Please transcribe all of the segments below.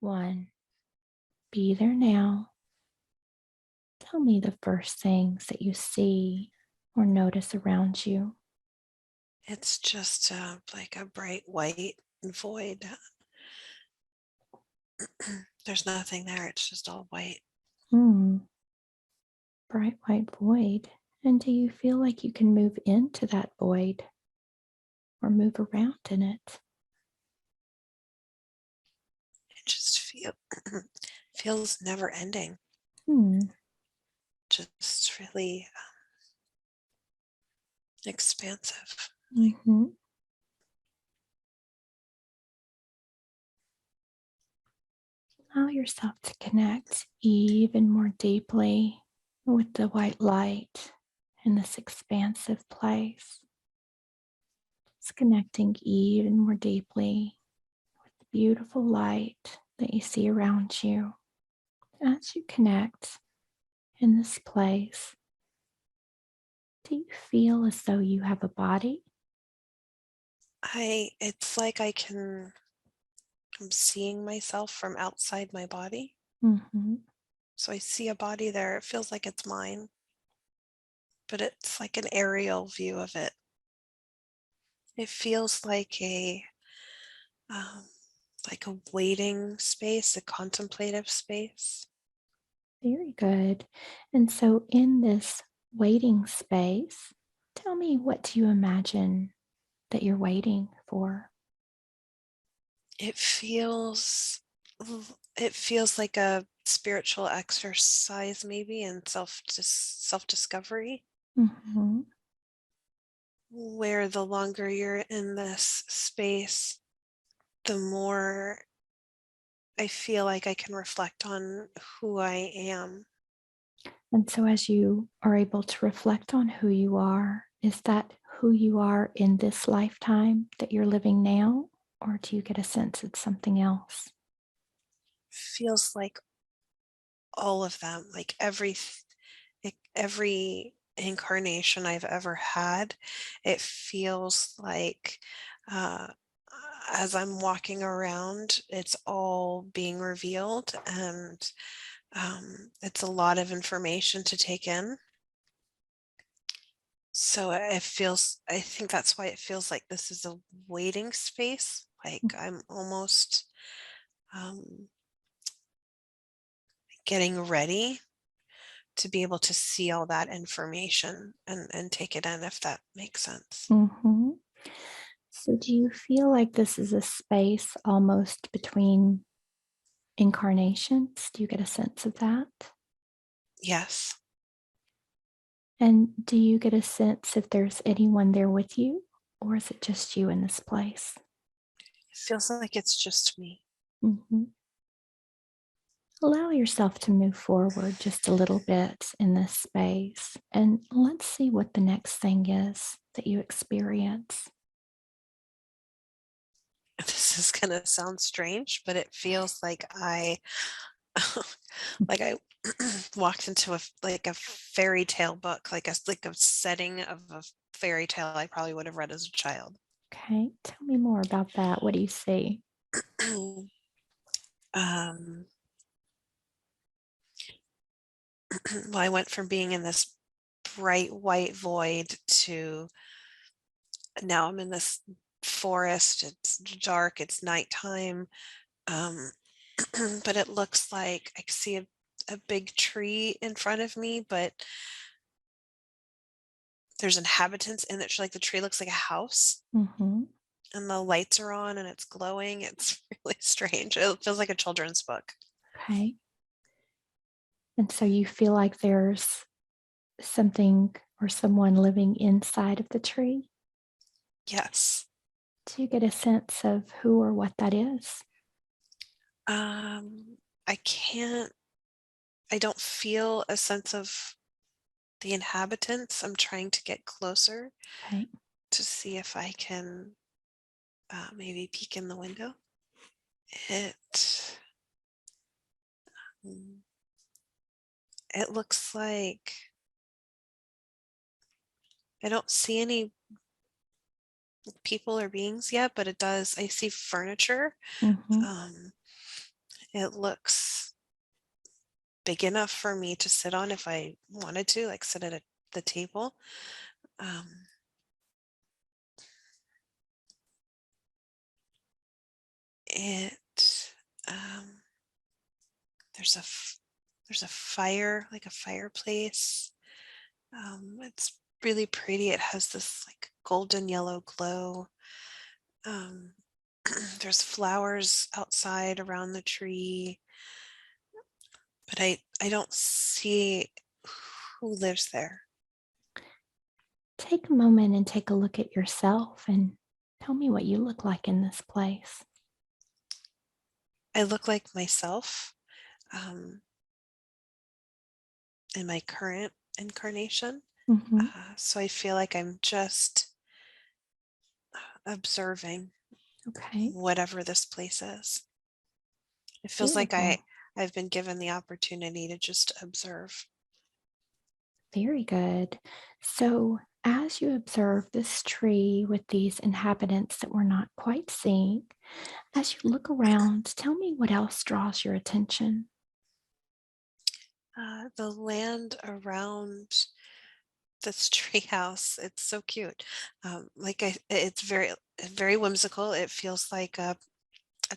1. Be there now. Tell me the first things that you see or notice around you. It's just like a bright white void. There's nothing there. It's just all white. Hmm, bright white void. And do you feel like you can move into that void or move around in it? It just feels never ending. Hmm. Just really expansive. Mm-hmm. Allow yourself to connect even more deeply with the white light in this expansive place. It's connecting even more deeply with the beautiful light that you see around you. As you connect in this place, do you feel as though you have a body? It's like I'm seeing myself from outside my body. Mm-hmm. So I see a body there. It feels like it's mine, but it's like an aerial view of it. It feels um, like a waiting space, a contemplative space. Very good. And so, in this waiting space, tell me, what do you imagine that you're waiting for? It feels it feels like a spiritual exercise maybe and self discovery Mm-hmm. where the longer you're in this space, the more I feel like I can reflect on who I am. And so, as you are able to reflect on who you are, is that who you are in this lifetime that you're living now? Or do you get a sense it's something else? Feels like all of them, like every incarnation I've ever had, it feels like uh, as I'm walking around, it's all being revealed, and it's a lot of information to take in. So I think that's why it feels like this is a waiting space. Like I'm almost um, getting ready to be able to see all that information and take it in, if that makes sense. Mm-hmm. So, do you feel like this is a space almost between incarnations? Do you get a sense of that? Yes. And do you get a sense if there's anyone there with you, or is it just you in this place? It feels like it's just me. Mhm. Allow yourself to move forward just a little bit in this space, and let's see what the next thing is that you experience. This is gonna sound strange, but it feels like I like I walked into like a fairy tale book, like a setting of a fairy tale I probably would have read as a child. Okay, tell me more about that. What do you see? um, well, I went from being in this bright white void to now I'm in this forest. It's dark, it's nighttime. Um, but it looks like I see a big tree in front of me, but there's inhabitants in it. Like the tree looks like a house Hmm. and the lights are on and it's glowing. It's really strange. It feels like a children's book. Okay, and so you feel like there's something or someone living inside of the tree? Yes. Do you get a sense of who or what that is? I can't, I don't feel a sense of the inhabitants. I'm trying to get closer Okay. to see if I can maybe peek in the window. It mm, it looks like I don't see any people or beings yet, but it does. I see furniture. Hmm. Um, It looks big enough for me to sit on if I wanted to, like sit at the table. Um, it um, there's there's a fire, like a fireplace. It's really pretty. It has this like golden yellow glow. Um, there's flowers outside around the tree, but I don't see who lives there. Take a moment and take a look at yourself and tell me what you look like in this place. I look like myself um, in my current incarnation. Mhm. So I feel like I'm just observing Okay, whatever this place is. It feels like beautiful. I've been given the opportunity to just observe. Very good. So, as you observe this tree with these inhabitants that we're not quite seeing, as you look around, tell me what else draws your attention. The land around this treehouse, it's so cute. It's very whimsical. It feels like a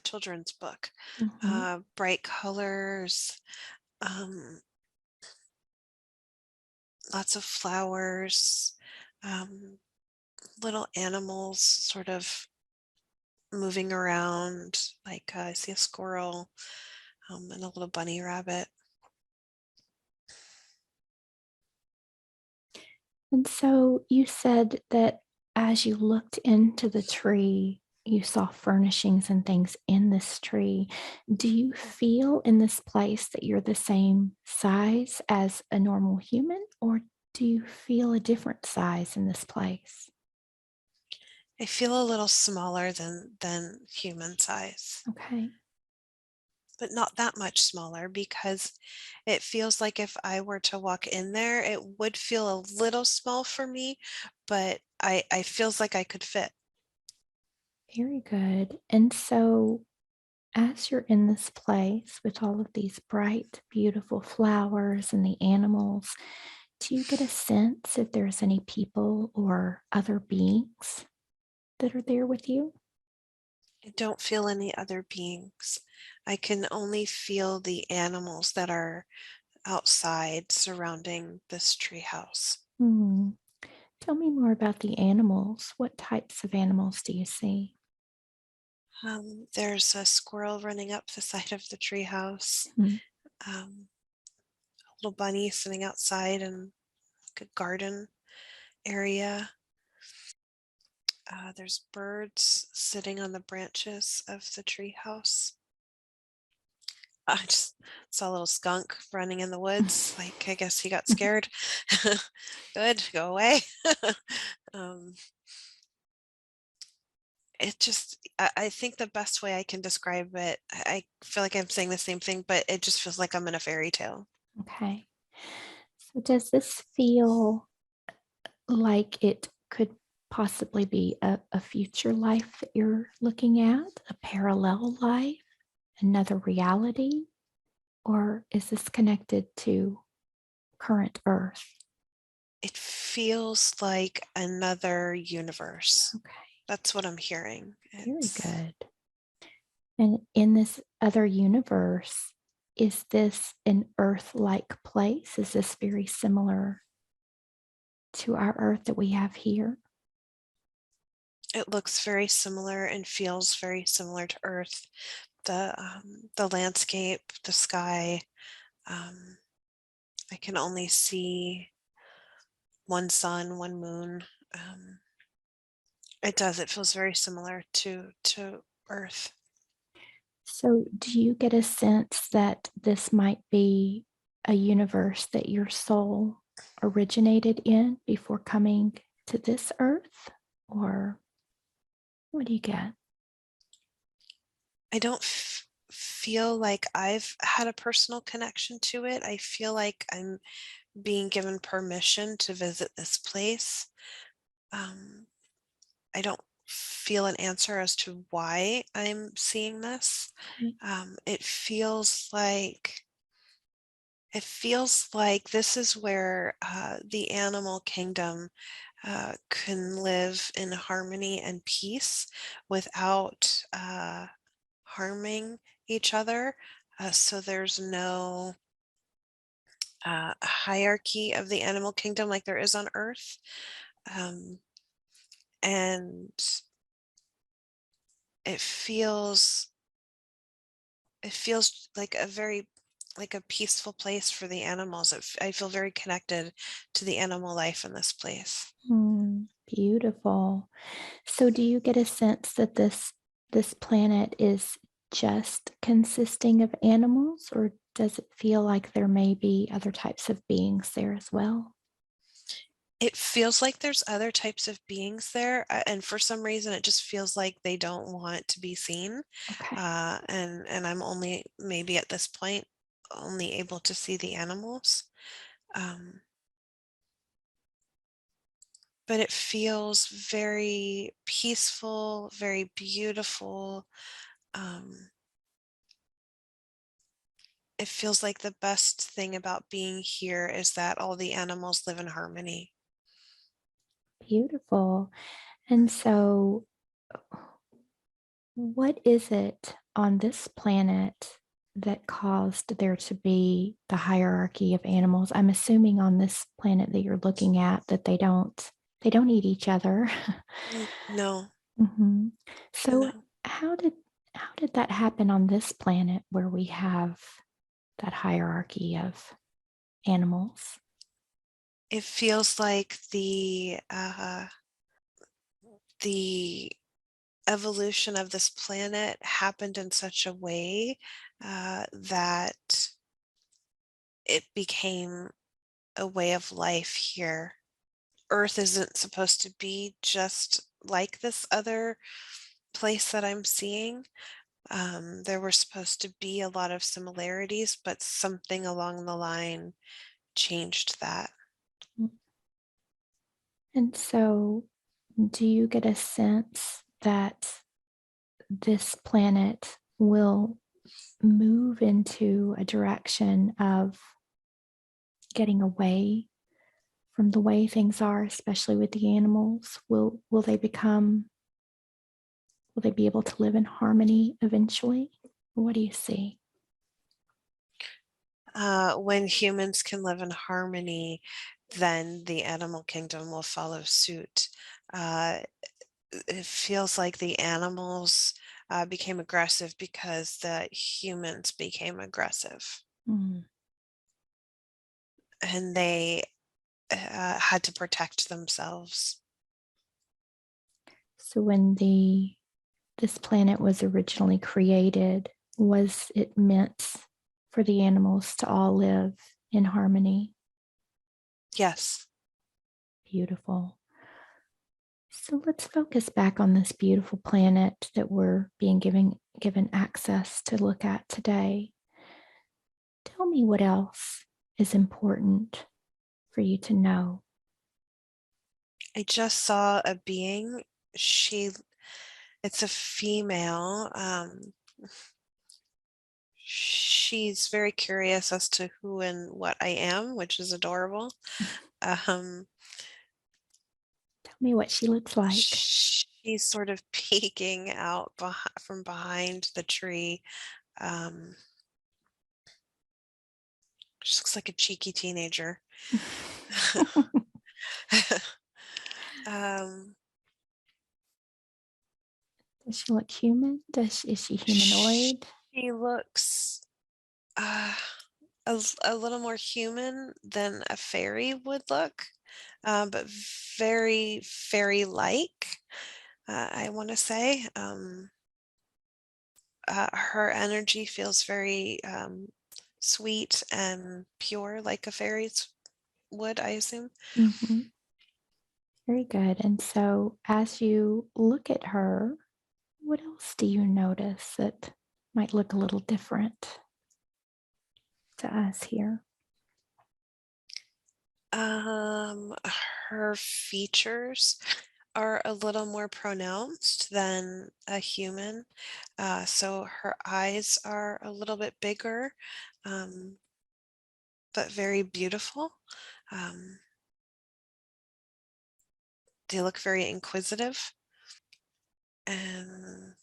children's book. Mhm. Bright colors, um, lots of flowers, um, little animals sort of moving around. Like I see a squirrel and a little bunny rabbit. And so you said that as you looked into the tree, you saw furnishings and things in this tree. Do you feel in this place that you're the same size as a normal human, or do you feel a different size in this place? I feel a little smaller than human size, Okay, but not that much smaller because it feels like if I were to walk in there, it would feel a little small for me, but I feels like I could fit. very good. And so as you're in this place with all of these bright, beautiful flowers and the animals, do you get a sense if there's any people or other beings that are there with you? I don't feel any other beings. I can only feel the animals that are outside surrounding this treehouse. Hmm. Tell me more about the animals. What types of animals do you see? There's a squirrel running up the side of the treehouse. Hmm. Um, a little bunny sitting outside in like a garden area. There's birds sitting on the branches of the treehouse. I just saw a little skunk running in the woods. Like, I guess he got scared. Good, go away. um, I think the best way I can describe it, I feel like I'm saying the same thing, but it just feels like I'm in a fairy tale. Okay. So, does this feel like it could possibly be a future life that you're looking at, a parallel life, another reality? Or is this connected to current Earth? It feels like another universe. Okay, That's what I'm hearing. very It's good. And in this other universe, is this an Earth like place? Is this very similar to our Earth that we have here? it looks very similar and feels very similar to Earth. The landscape, the sky. Um, I can only see one sun, one moon. Um, it does. It feels very similar to Earth. So, do you get a sense that this might be a universe that your soul originated in before coming to this Earth? Or what do you get? I don't feel like I've had a personal connection to it. I feel like I'm being given permission to visit this place. Um, I don't. feel an answer as to why I'm seeing this. Okay. It feels like this is where the animal kingdom can live in harmony and peace without harming each other. So there's no hierarchy of the animal kingdom like there is on Earth. Um, and it feels like a very like a peaceful place for the animals. I feel very connected to the animal life in this place. Beautiful. So do you get a sense that this planet is just consisting of animals, or does it feel like there may be other types of beings there as well? It feels like there's other types of beings there, and for some reason, it just feels like they don't want to be seen. Okay. And I'm only maybe at this point only able to see the animals. Um, but it feels very peaceful, very beautiful. Um, it feels like the best thing about being here is that all the animals live in harmony. Beautiful. And so what is it on this planet that caused there to be the hierarchy of animals? I'm assuming on this planet that you're looking at that they don't eat each other. No, Mhm. So no. how did how did that happen on this planet where we have that hierarchy of animals? It feels like the evolution of this planet happened in such a way that it became a way of life here. Earth isn't supposed to be just like this other place that I'm seeing. There were supposed to be a lot of similarities, but something along the line changed that. Mm. And so do you get a sense that this planet will move into a direction of getting away from the way things are, especially with the animals? Will they be able to live in harmony eventually? What do you see? When humans can live in harmony, then the animal kingdom will follow suit. Uh, it feels like the animals became aggressive because the humans became aggressive Mm. and they had to protect themselves. So when the this planet was originally created, was it meant for the animals to all live in harmony? Yes. Beautiful. So let's focus back on this beautiful planet that we're being given access to look at today. Tell me what else is important for you to know. I just saw a being. She, it's a female. She's very curious as to who and what I am, which is adorable. Um, Tell me what she looks like. she's sort of peeking out from behind the tree. Um, she looks like a cheeky teenager. um, Does she look human? Is she humanoid? she looks uh, a little more human than a fairy would look, but very fairy-like. I want to say. Her energy feels very sweet and pure, like a fairy's would, I assume. Mhm. Very good. And so, as you look at her, what else do you notice that might look a little different to us here? Um, her features are a little more pronounced than a human. So her eyes are a little bit bigger, um, but very beautiful. Um, they look very inquisitive, and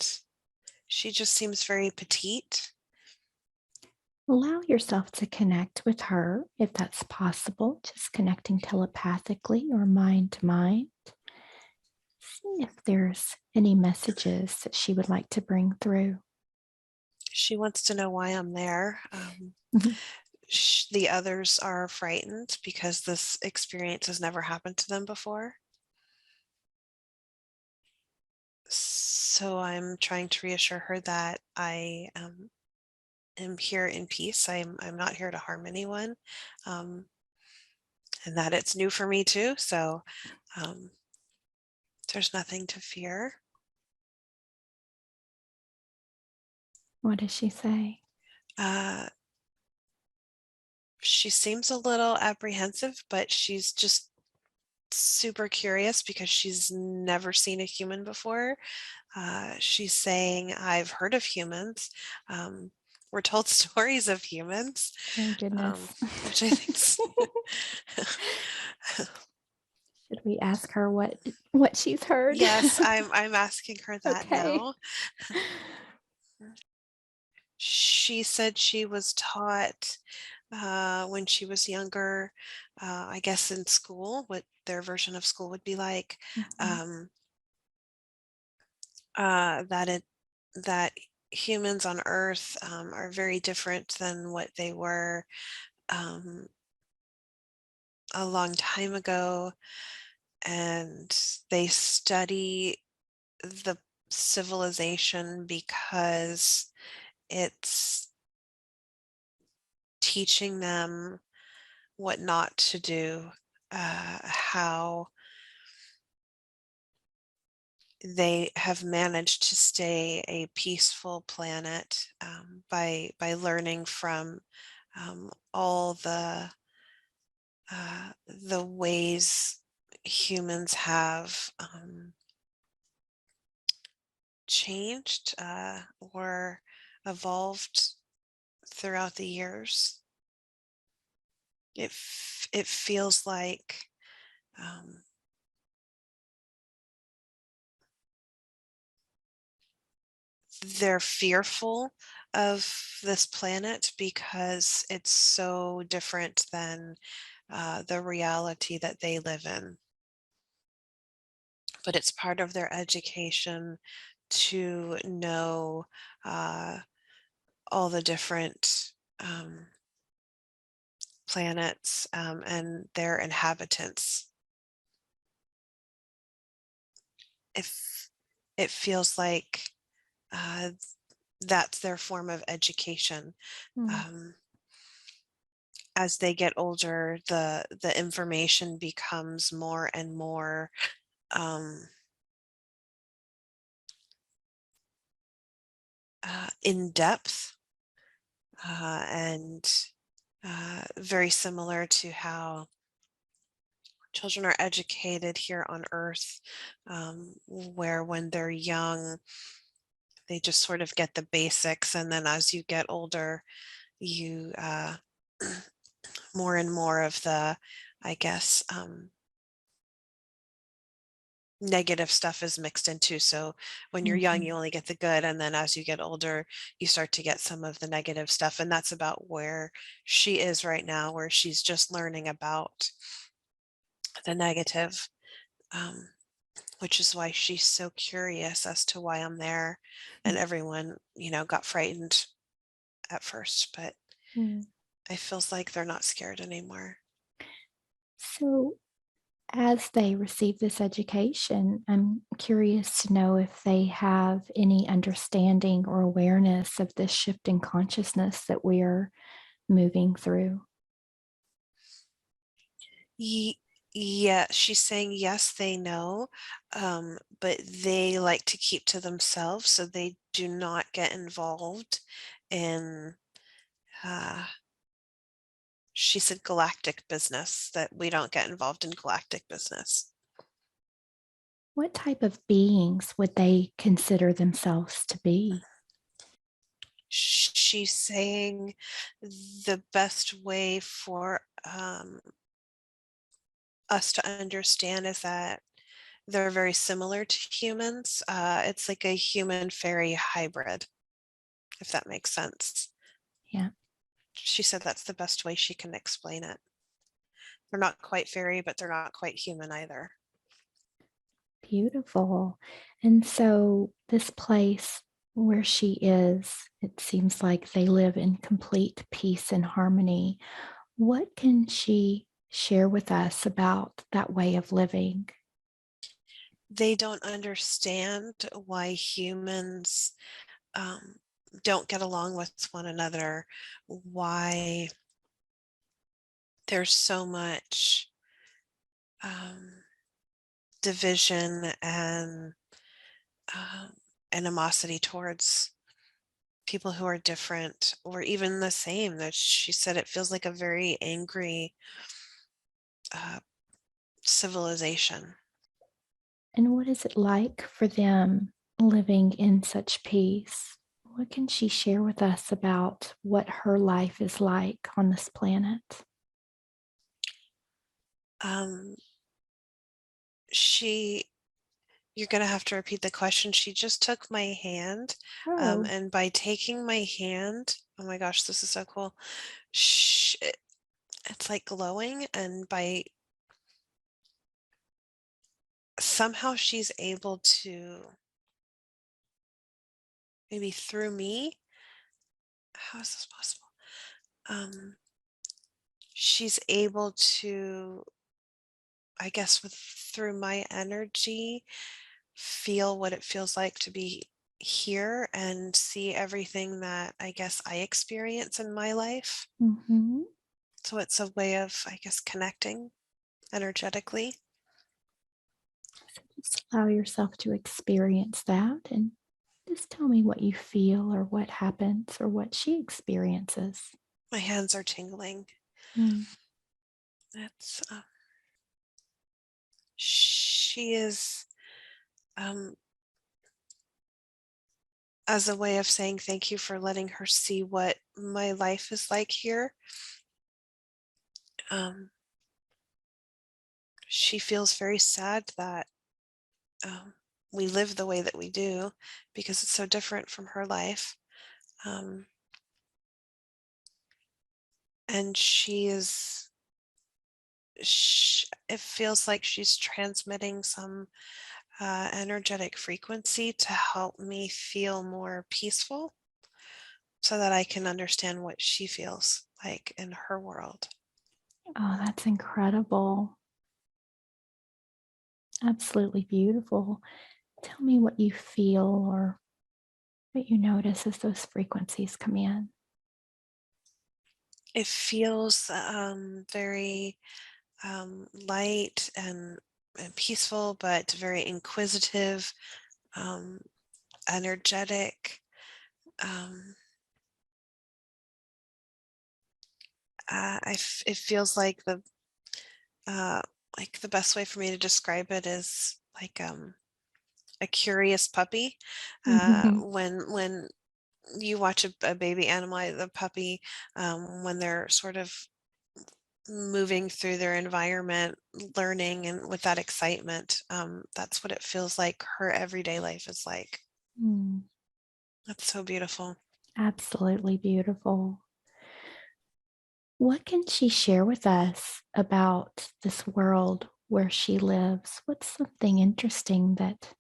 she just seems very petite. Allow yourself to connect with her if that's possible, just connecting telepathically or mind to mind. See if there's any messages that she would like to bring through. She wants to know why I'm there. Mhm. The others are frightened because this experience has never happened to them before. So I'm trying to reassure her that I am here in peace. I'm not here to harm anyone, um, and that it's new for me too. So um, there's nothing to fear. What does she say? Uh, she seems a little apprehensive, but she's just super curious because she's never seen a human before. She's saying, I've heard of humans. Um, we're told stories of humans, Oh, goodness. which I think's Should we ask her what she's heard? yes, I'm asking her that Okay. now. She said she was taught when she was younger, I guess in school, what their version of school would be like, Mhm. um, that that humans on Earth are very different than what they were um, a long time ago, and they study the civilization because it's teaching them what not to do, how they have managed to stay a peaceful planet by learning from all the ways humans have changed or evolved throughout the years. It feels like um, they're fearful of this planet because it's so different than the reality that they live in. But it's part of their education to know uh, all the different planets and their inhabitants. If it feels like uh, that's their form of education. Mm, Um, as they get older, the information becomes more and more um, in depth and very similar to how children are educated here on Earth, where when they're young, they just sort of get the basics, and then as you get older, you more and more of the, I guess, negative stuff is mixed in too. So when you're young, mhm, you only get the good, and then as you get older, you start to get some of the negative stuff. And that's about where she is right now, where she's just learning about the negative, um, which is why she's so curious as to why I'm there. And everyone, got frightened at first, but mm. it feels like they're not scared anymore. So, as they receive this education, I'm curious to know if they have any understanding or awareness of this shift in consciousness that we are moving through. Ye Yeah, she's saying yes, they know, but they like to keep to themselves, so they do not get involved in, uh, she said galactic business, that we don't get involved in galactic business. What type of beings would they consider themselves to be? She's saying the best way for us to understand is that they're very similar to humans. It's like a human fairy hybrid, if that makes sense. Yeah, She said that's the best way she can explain it. They're not quite fairy, but they're not quite human either. beautiful. And so, this place where she is, it seems like they live in complete peace and harmony. What can she share with us about that way of living? They don't understand why humans um, don't get along with one another, why there's so much um, division and um, animosity towards people who are different or even the same. That she said it feels like a very angry uh, civilization. And what is it like for them living in such peace? What can she share with us about what her life is like on this planet? Um, she, you're going to have to repeat the question. She just took my hand, Oh, and by taking my hand, oh my gosh, this is so cool. It's like glowing, and by somehow she's able to, maybe through me, how is this possible? Um, she's able to, I guess, with through my energy, feel what it feels like to be here and see everything that I guess I experience in my life. mm-hmm. So it's a way of, I guess, connecting energetically. So just allow yourself to experience that and just tell me what you feel or what happens or what she experiences. My hands are tingling. Mm. It's she is um, as a way of saying thank you for letting her see what my life is like here. Um, she feels very sad that um, we live the way that we do because it's so different from her life. Um, and she is, it feels like she's transmitting some energetic frequency to help me feel more peaceful so that I can understand what she feels like in her world. Oh, that's incredible. Absolutely beautiful. Tell me what you feel or what you notice as those frequencies come in. It feels very light and peaceful, but very inquisitive, um, energetic. Um, it feels uh, like the best way for me to describe it is like a curious puppy. When you watch a baby animal, the puppy, when they're sort of moving through their environment, learning, and with that excitement, that's what it feels like her everyday life is like. Mm, That's so beautiful. absolutely beautiful. What can she share with us about this world where she lives? What's something interesting that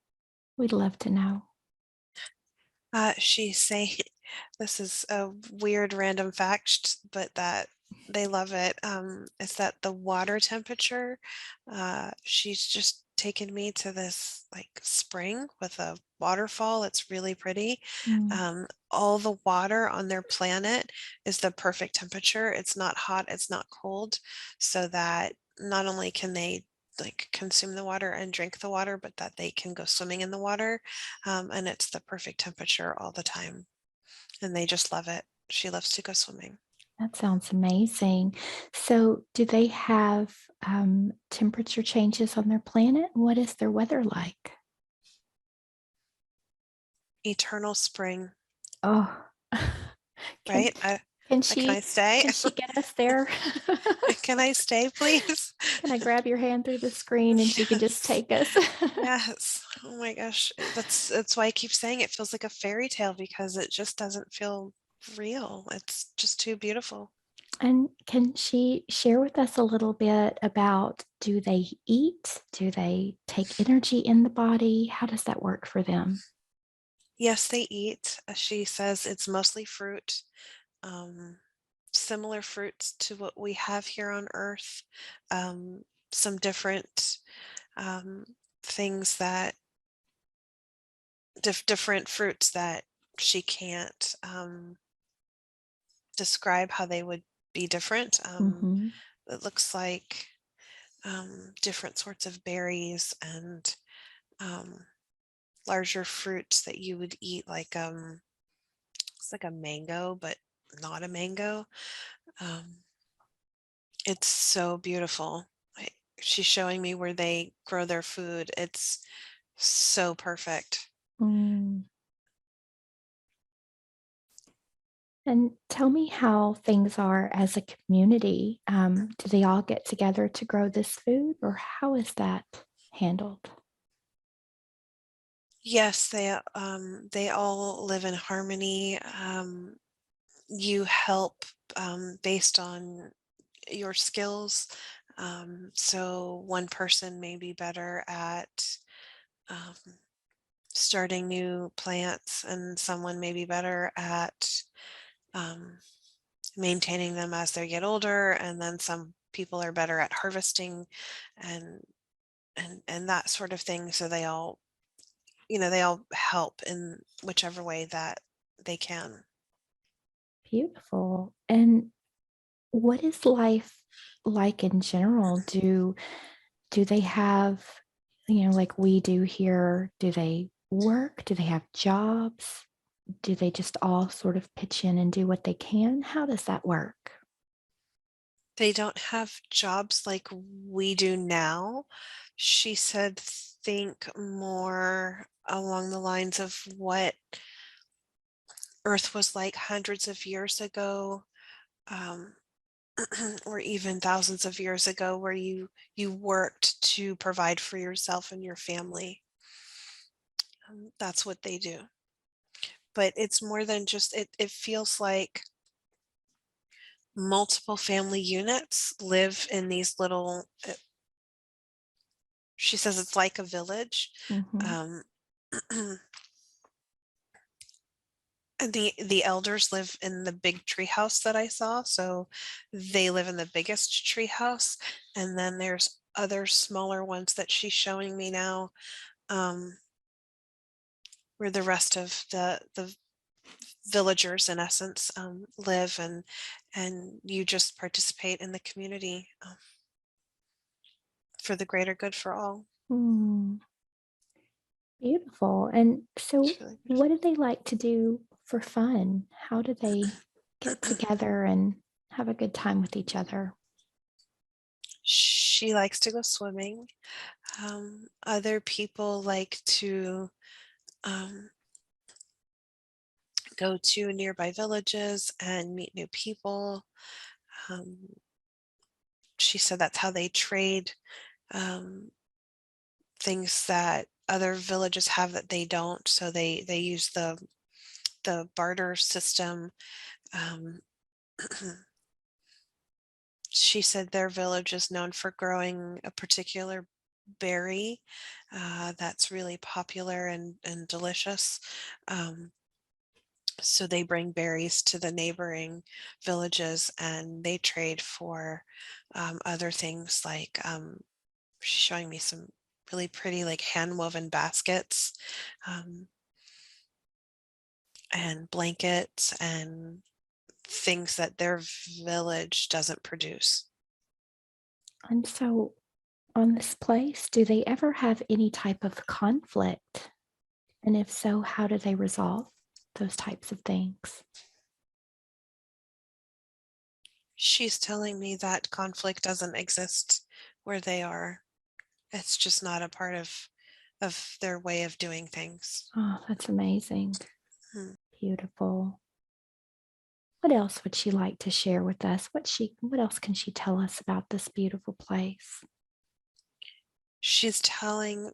we'd love to know? She's saying, this is a weird random fact, but that they love it. Is that the water temperature? She's just taken me to this like spring with a waterfall. It's really pretty. Mm, All the water on their planet is the perfect temperature. It's not hot, it's not cold, so that not only can they like consume the water and drink the water, but that they can go swimming in the water. And it's the perfect temperature all the time. And they just love it. She loves to go swimming. That sounds amazing. So, do they have temperature changes on their planet? What is their weather like? Eternal spring, Oh, can right? I can can I she stay? can she get us there? Can I stay, please? Can I grab your hand through the screen and she can just Yes. take us? Yes. Oh my gosh. That's why I keep saying it feels like a fairy tale because it just doesn't feel real. It's just too beautiful. And can she share with us a little bit about, do they eat? Do they take energy in the body? How does that work for them? Yes, they eat. She says it's mostly fruit, um, similar fruits to what we have here on Earth. Um, some different um, things that different fruits that she can't describe how they would be different. Mhm. It looks like different sorts of berries and um, larger fruits that you would eat, like it's like a mango, but not a mango. Um, it's so beautiful. I, she's showing me where they grow their food. It's so perfect. Mm. And tell me how things are as a community. Do they all get together to grow this food, or how is that handled? Yes, they all live in harmony. You help based on your skills. So one person may be better at um, starting new plants, and someone may be better at um, maintaining them as they get older, and then some people are better at harvesting and and that sort of thing. So they all, they all help in whichever way that they can. Beautiful. And what is life like in general? Do they have, like we do here, do they work? Do they have jobs? Do they just all sort of pitch in and do what they can? How does that work? They don't have jobs like we do now. She said, think more along the lines of what Earth was like hundreds of years ago, um, or even thousands of years ago, where you worked to provide for yourself and your family. That's what they do. But it's more than just it. It feels like multiple family units live in these little. She says it's like a village. Mhm. Um, and the elders live in the big tree house that I saw, so they live in the biggest tree house, and then there's other smaller ones that she's showing me now, um, where the rest of the villagers, in essence, live, and you just participate in the community for the greater good for all. Mm, beautiful. And so, It's really what beautiful. do they like to do for fun? How do they get together and have a good time with each other? She likes to go swimming. Other people like to um, go to nearby villages and meet new people. Um, she said that's how they trade um, things that other villages have that they don't. So they use the barter system. Um, she said their village is known for growing a particular berry that's really popular and delicious. Um, so they bring berries to the neighboring villages and they trade for other things like she's showing me some really pretty like hand woven baskets um, and blankets and things that their village doesn't produce. And so, on this place, do they ever have any type of conflict? And if so, how do they resolve those types of things? She's telling me that conflict doesn't exist where they are. It's just not a part of their way of doing things. Oh, that's amazing. Hmm. Beautiful. What else would she like to share with us? What else can she tell us about this beautiful place? She's telling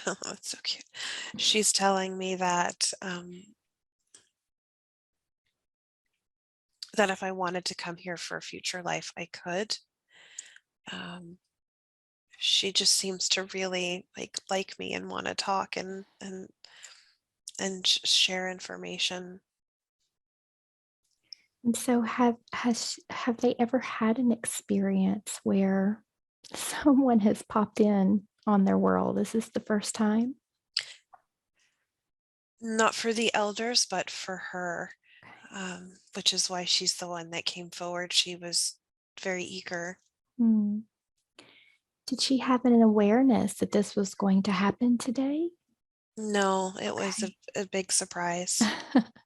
oh, it's so cute. She's telling me that if I wanted to come here for a future life, I could. Um, she just seems to really like me and want to talk and share information. And so have they ever had an experience where someone has popped in on their world? Is this the first time? Not for the elders, but for her, which is why she's the one that came forward. She was very eager. Hmm. Did she have an awareness that this was going to happen today? No, it was Okay. a big surprise.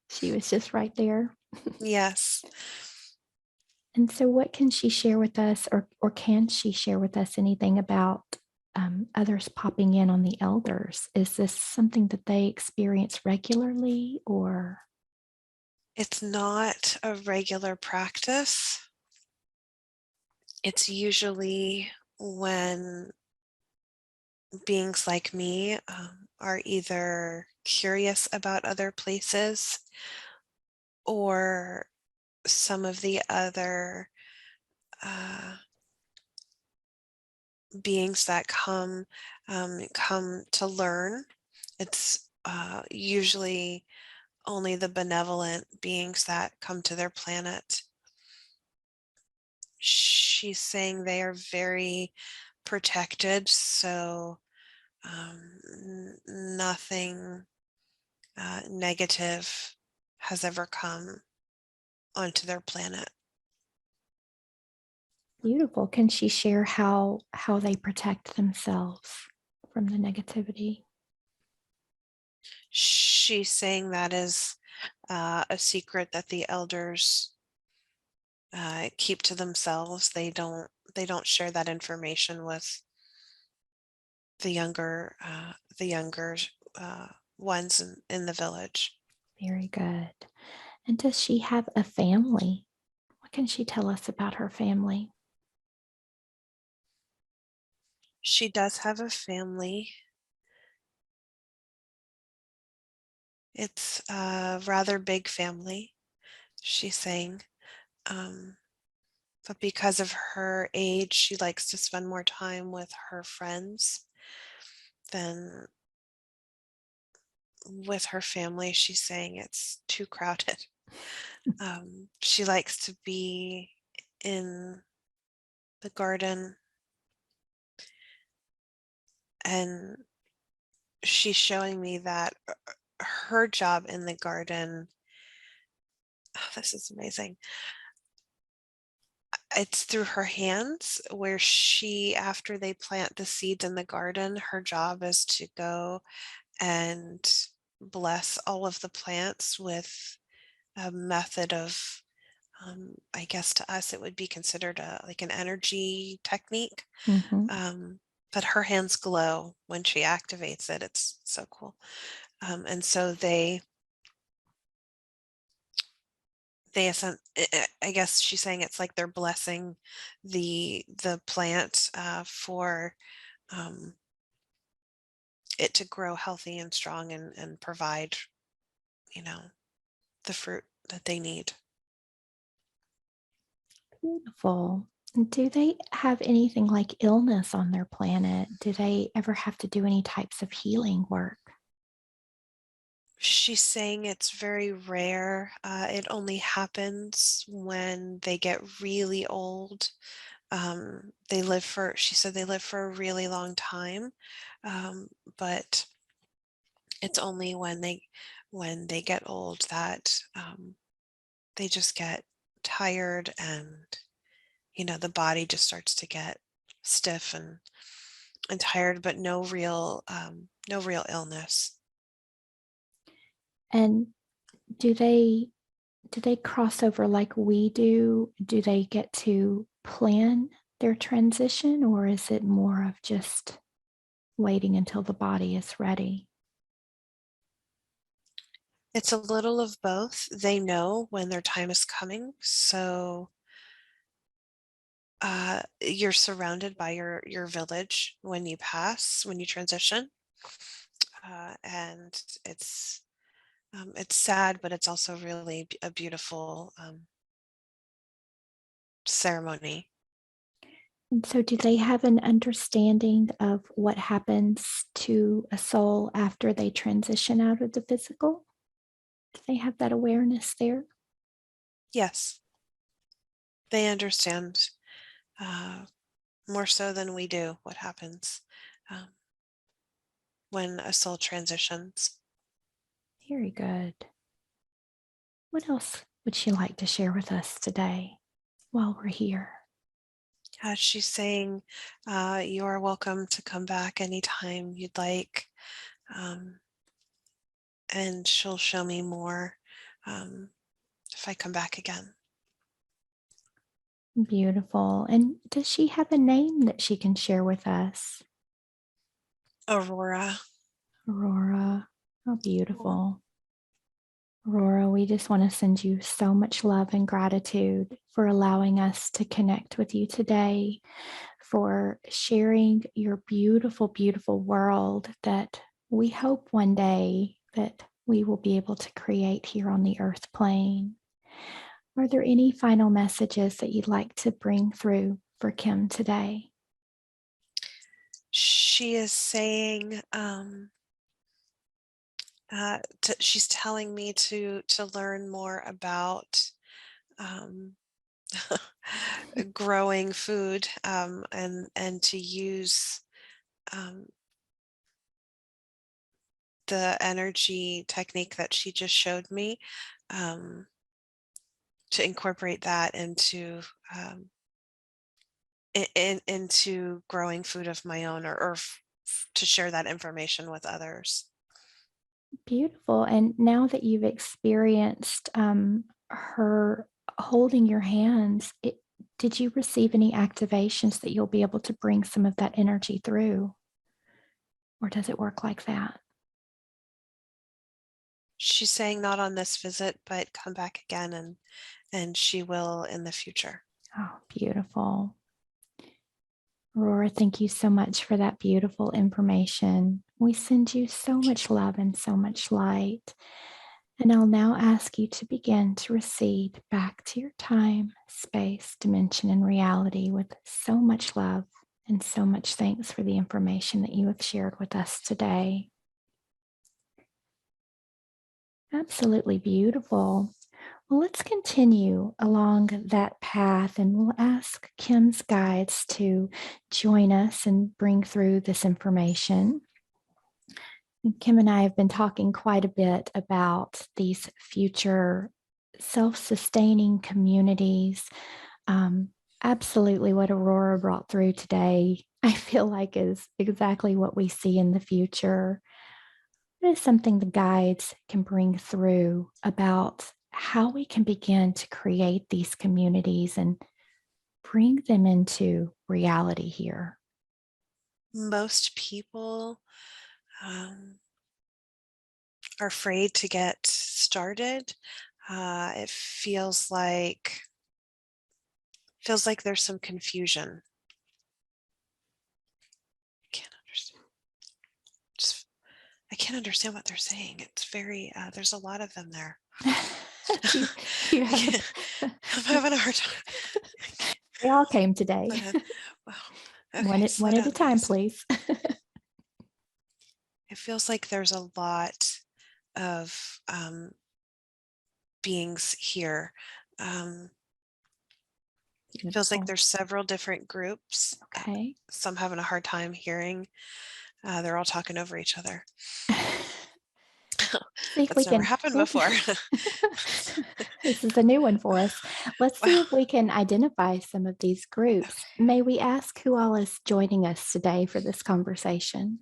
She was just right there. Yes. And so, what can she share with us, or can she share with us anything about others popping in on the elders? Is this something that they experience regularly, or? It's not a regular practice. It's usually when beings like me are either curious about other places or some of the other uh, beings that come to learn. It's usually only the benevolent beings that come to their planet. She's saying they are very protected, so nothing negative has ever come onto their planet. Beautiful. Can she share how they protect themselves from the negativity? She's saying that is a secret that the elders keep to themselves. They don't share that information with the younger uh, ones in the village. Very good. And does she have a family? What can she tell us about her family? She does have a family. It's a rather big family, she's saying. Um, but because of her age, she likes to spend more time with her friends than with her family. She's saying it's too crowded. She likes to be in the garden, and she's showing me that her job in the garden, oh, this is amazing. It's through her hands where she, after they plant the seeds in the garden, her job is to go and bless all of the plants with a method of, I guess to us it would be considered like an energy technique. Mhm. Um, but her hands glow when she activates it. It's so cool. And so I guess she's saying it's like they're blessing the plant for um, it to grow healthy and strong and provide, you know, the fruit that they need. Beautiful. Do they have anything like illness on their planet? Do they ever have to do any types of healing work? She's saying it's very rare. It only happens when they get really old. She said they live for a really long time, but it's only when they get old that they just get tired and the body just starts to get stiff and tired, but no real illness. And do they Do they cross over like we do? Do they get to plan their transition, or is it more of just waiting until the body is ready? It's a little of both. They know when their time is coming, so you're surrounded by your village when you pass, when you transition, and it's sad, but it's also really a beautiful ceremony. And so, do they have an understanding of what happens to a soul after they transition out of the physical? Do they have that awareness there? Yes, they understand uh, more so than we do what happens um, when a soul transitions. Very good. What else would she like to share with us today while we're here? She's saying, you are welcome to come back anytime you'd like. Um, and she'll show me more um, if I come back again. Beautiful. And does she have a name that she can share with us? Aurora. Aurora. How beautiful. Aurora, we just want to send you so much love and gratitude for allowing us to connect with you today, for sharing your beautiful, beautiful world that we hope one day that we will be able to create here on the earth plane. Are there any final messages that you'd like to bring through for Kim today? She is saying, she's telling me to learn more about um, growing food and to use um, the energy technique that she just showed me, um, to incorporate that into into growing food of my own, or to share that information with others. Beautiful. And now that you've experienced her holding your hands, did you receive any activations that you'll be able to bring some of that energy through? Or does it work like that? She's saying not on this visit, but come back again, and she will in the future. Oh, beautiful. Aurora, thank you so much for that beautiful information. We send you so much love and so much light. And I'll now ask you to begin to recede back to your time, space, dimension, and reality with so much love and so much thanks for the information that you have shared with us today. Absolutely beautiful. Well, let's continue along that path and we'll ask Kim's guides to join us and bring through this information. And Kim and I have been talking quite a bit about these future self-sustaining communities. Absolutely what Aurora brought through today, I feel like is exactly what we see in the future. It is something the guides can bring through about how we can begin to create these communities and bring them into reality here. Most people are afraid to get started. It feels like there's some confusion. I can't understand. I can't understand what they're saying. It's very there's a lot of them there. you, you have, I'm having a hard time. they all came today. Wow. Okay, slow One at down, a time, guys. please. It feels like there's a lot of beings here. Feels like Beautiful. there's several different groups. Okay. Some having a hard time hearing. They're all talking over each other. See if we That's never can. happened before. This is a new one for us. Let's see Wow. if we can identify some of these groups. May we ask who all is joining us today for this conversation?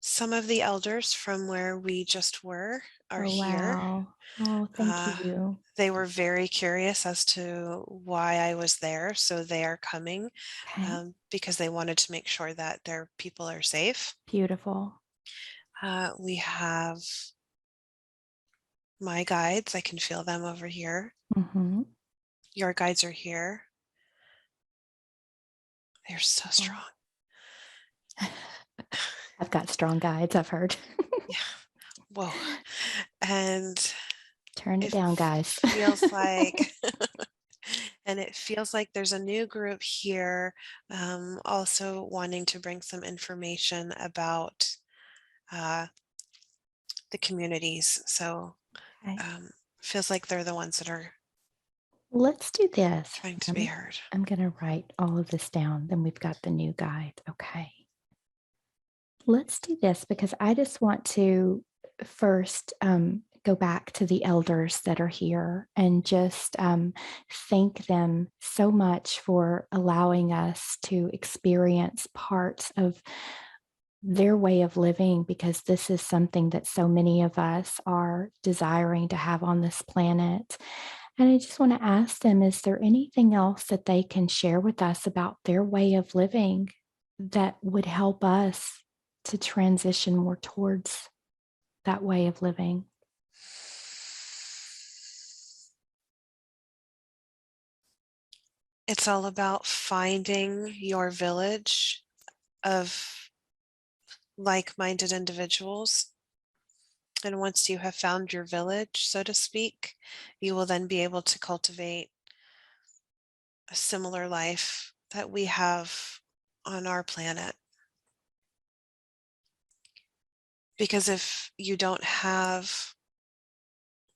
Some of the elders from where we just were are Oh, here. wow. Oh, thank Uh, you. they were very curious as to why I was there, so they are coming Okay. because they wanted to make sure that their people are safe. Beautiful. We have my guides. I can feel them over here. Mm-hmm. Your guides are here. They're so Beautiful. strong. I've got strong guides, I've heard. Yeah. Whoa. And Turn it it down, guys. feels like and it feels like there's a new group here, also wanting to bring some information about uh, the communities. So Okay. um, feels like they're the ones that are Let's do this. trying to be I'm, heard. I'm going to write all of this down. Then we've got the new guide. Okay. Let's do this because I just want to first go back to the elders that are here and just thank them so much for allowing us to experience parts of their way of living, because this is something that so many of us are desiring to have on this planet. And I just want to ask them, is there anything else that they can share with us about their way of living that would help us to transition more towards that way of living? It's all about finding your village of like minded individuals. And once you have found your village, so to speak, you will then be able to cultivate a similar life that we have on our planet. Because if you don't have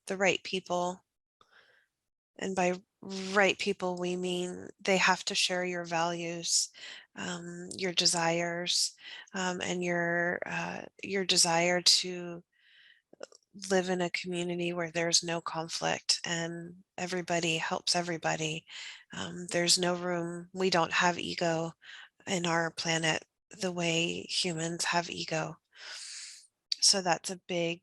the right people, and by right people, we mean they have to share your values, your desires, and your desire to live in a community where there's no conflict and everybody helps everybody. There's no room. We don't have ego in our planet the way humans have ego. So that's a big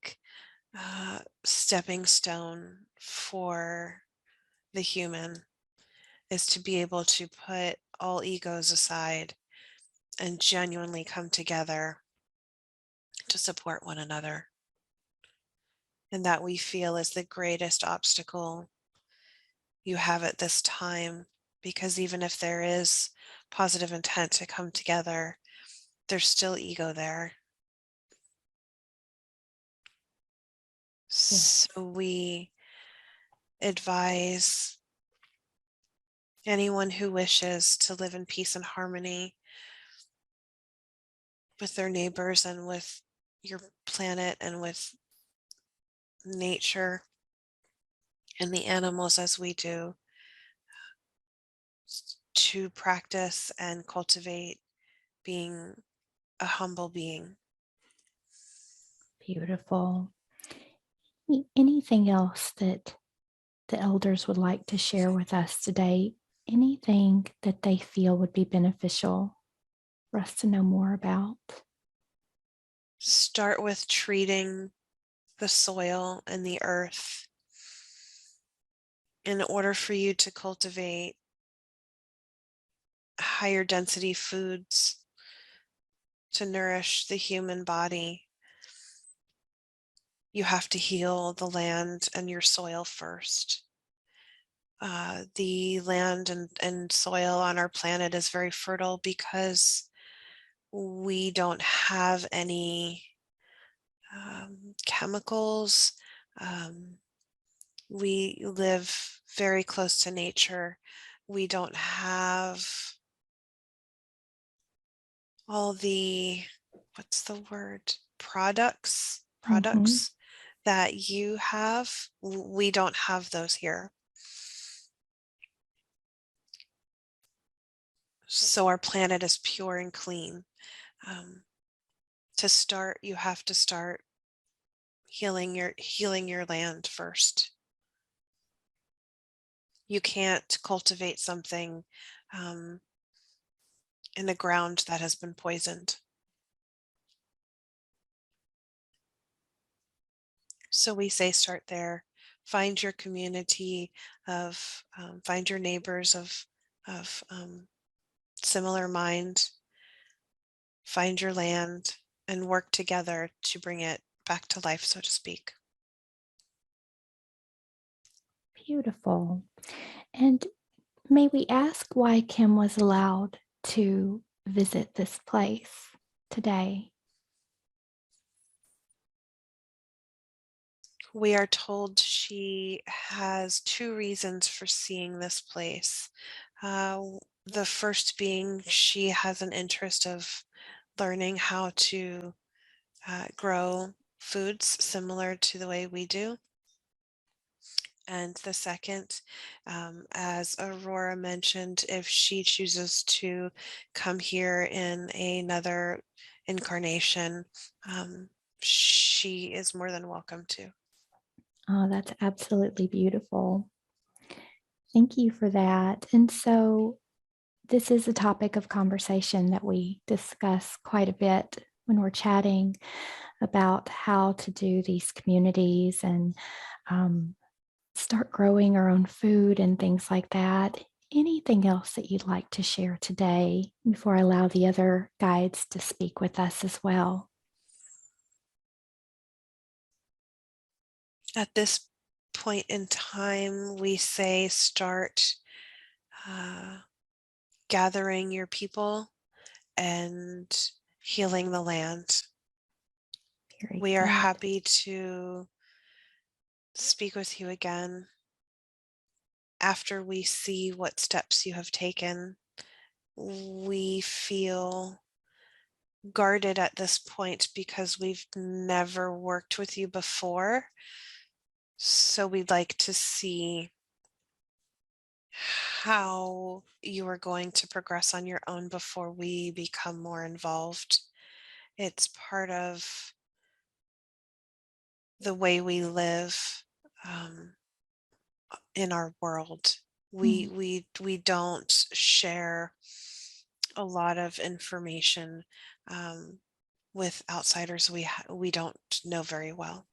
stepping stone for the human, is to be able to put all egos aside and genuinely come together to support one another. And that we feel is the greatest obstacle you have at this time, because even if there is positive intent to come together, there's still ego there. Yes. So we advise anyone who wishes to live in peace and harmony with their neighbors and with your planet and with nature and the animals as we do, to practice and cultivate being a humble being. Beautiful. Anything else that the elders would like to share with us today? Anything that they feel would be beneficial for us to know more about? Start with treating the soil and the earth in order for you to cultivate higher density foods to nourish the human body. You have to heal the land and your soil first. The land and soil on our planet is very fertile because we don't have any chemicals. Um, we live very close to nature. We don't have all the, what's the word, Mm-hmm. products that you have. We don't have those here. So our planet is pure and clean. Um, to start, you have to start healing your land first. You can't cultivate something um, in a ground that has been poisoned. So we say start there. Find your community find your neighbors of similar mind, find your land, and work together to bring it back to life, so to speak. Beautiful. And may we ask why Kim was allowed to visit this place today? We are told she has two reasons for seeing this place. The first being she has an interest of learning how to grow foods similar to the way we do. And the second, as Aurora mentioned, if she chooses to come here in another incarnation, she is more than welcome to. Oh, that's absolutely beautiful. Thank you for that. And so, this is a topic of conversation that we discuss quite a bit when we're chatting about how to do these communities and um, start growing our own food and things like that. Anything else that you'd like to share today before I allow the other guides to speak with us as well? At this point in time, we say start uh, gathering your people and healing the land. Very We are good. happy to speak with you again after we see what steps you have taken. We feel guarded at this point because we've never worked with you before. So we'd like to see how you are going to progress on your own before we become more involved. It's part of the way we live in our world. We Mm. we don't share a lot of information um, with outsiders we don't know very well.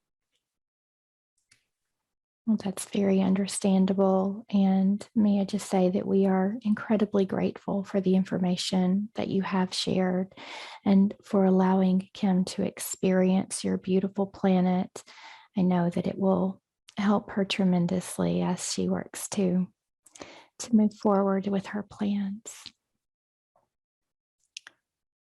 Well, that's very understandable. And may I just say that we are incredibly grateful for the information that you have shared and for allowing Kim to experience your beautiful planet. I know that it will help her tremendously as she works to move forward with her plans.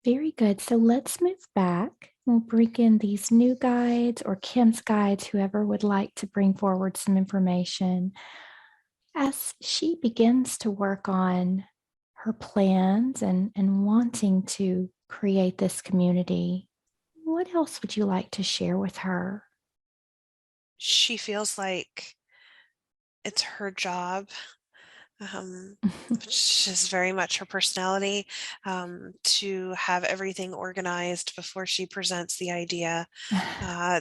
Very good. So let's move back. We'll bring in these new guides or Kim's guides, whoever would like to bring forward some information. As she begins to work on her plans and wanting to create this community, what else would you like to share with her? She feels like it's her job, which is very much her personality, to have everything organized before she presents the idea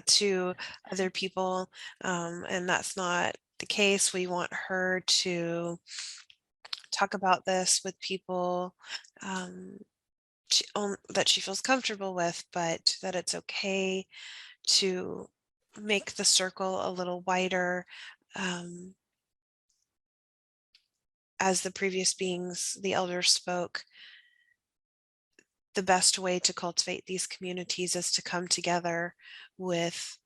to other people. And that's not the case. We want her to talk about this with people um, that she feels comfortable with, but that it's okay to make the circle a little wider. Um, as the previous beings, the elders spoke, the best way to cultivate these communities is to come together with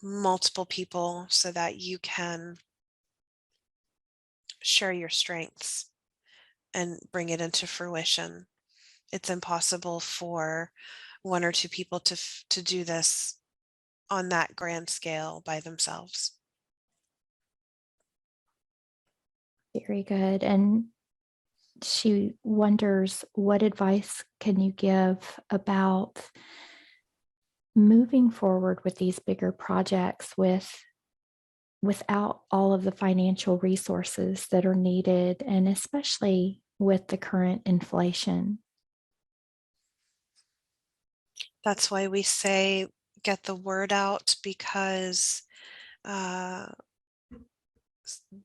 multiple people so that you can share your strengths and bring it into fruition. It's impossible for one or two people to do this on that grand scale by themselves. Very good. And she wonders, what advice can you give about moving forward with these bigger projects without all of the financial resources that are needed, and especially with the current inflation? That's why we say get the word out, because uh,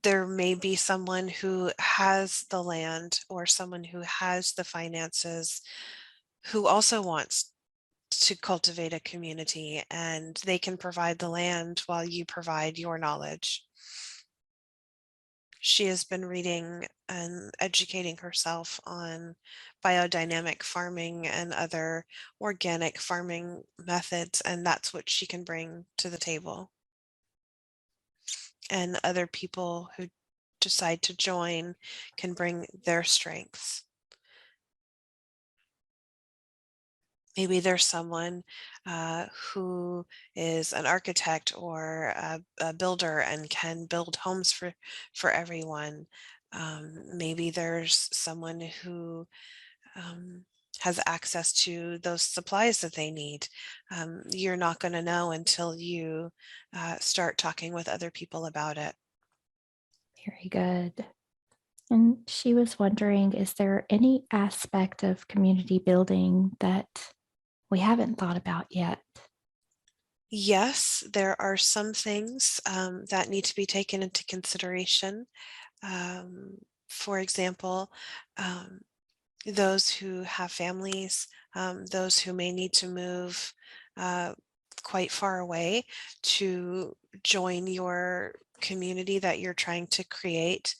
there may be someone who has the land or someone who has the finances who also wants to cultivate a community, and they can provide the land while you provide your knowledge. She has been reading and educating herself on biodynamic farming and other organic farming methods, and that's what she can bring to the table. And other people who decide to join can bring their strengths. Maybe there's someone who is an architect or a builder and can build homes for everyone. Maybe there's someone who um, has access to those supplies that they need. You're not going to know until you start talking with other people about it. Very good. And she was wondering, is there any aspect of community building that we haven't thought about yet? Yes, there are some things that need to be taken into consideration. Um, for example, um, those who have families, those who may need to move uh, quite far away to join your community that you're trying to create.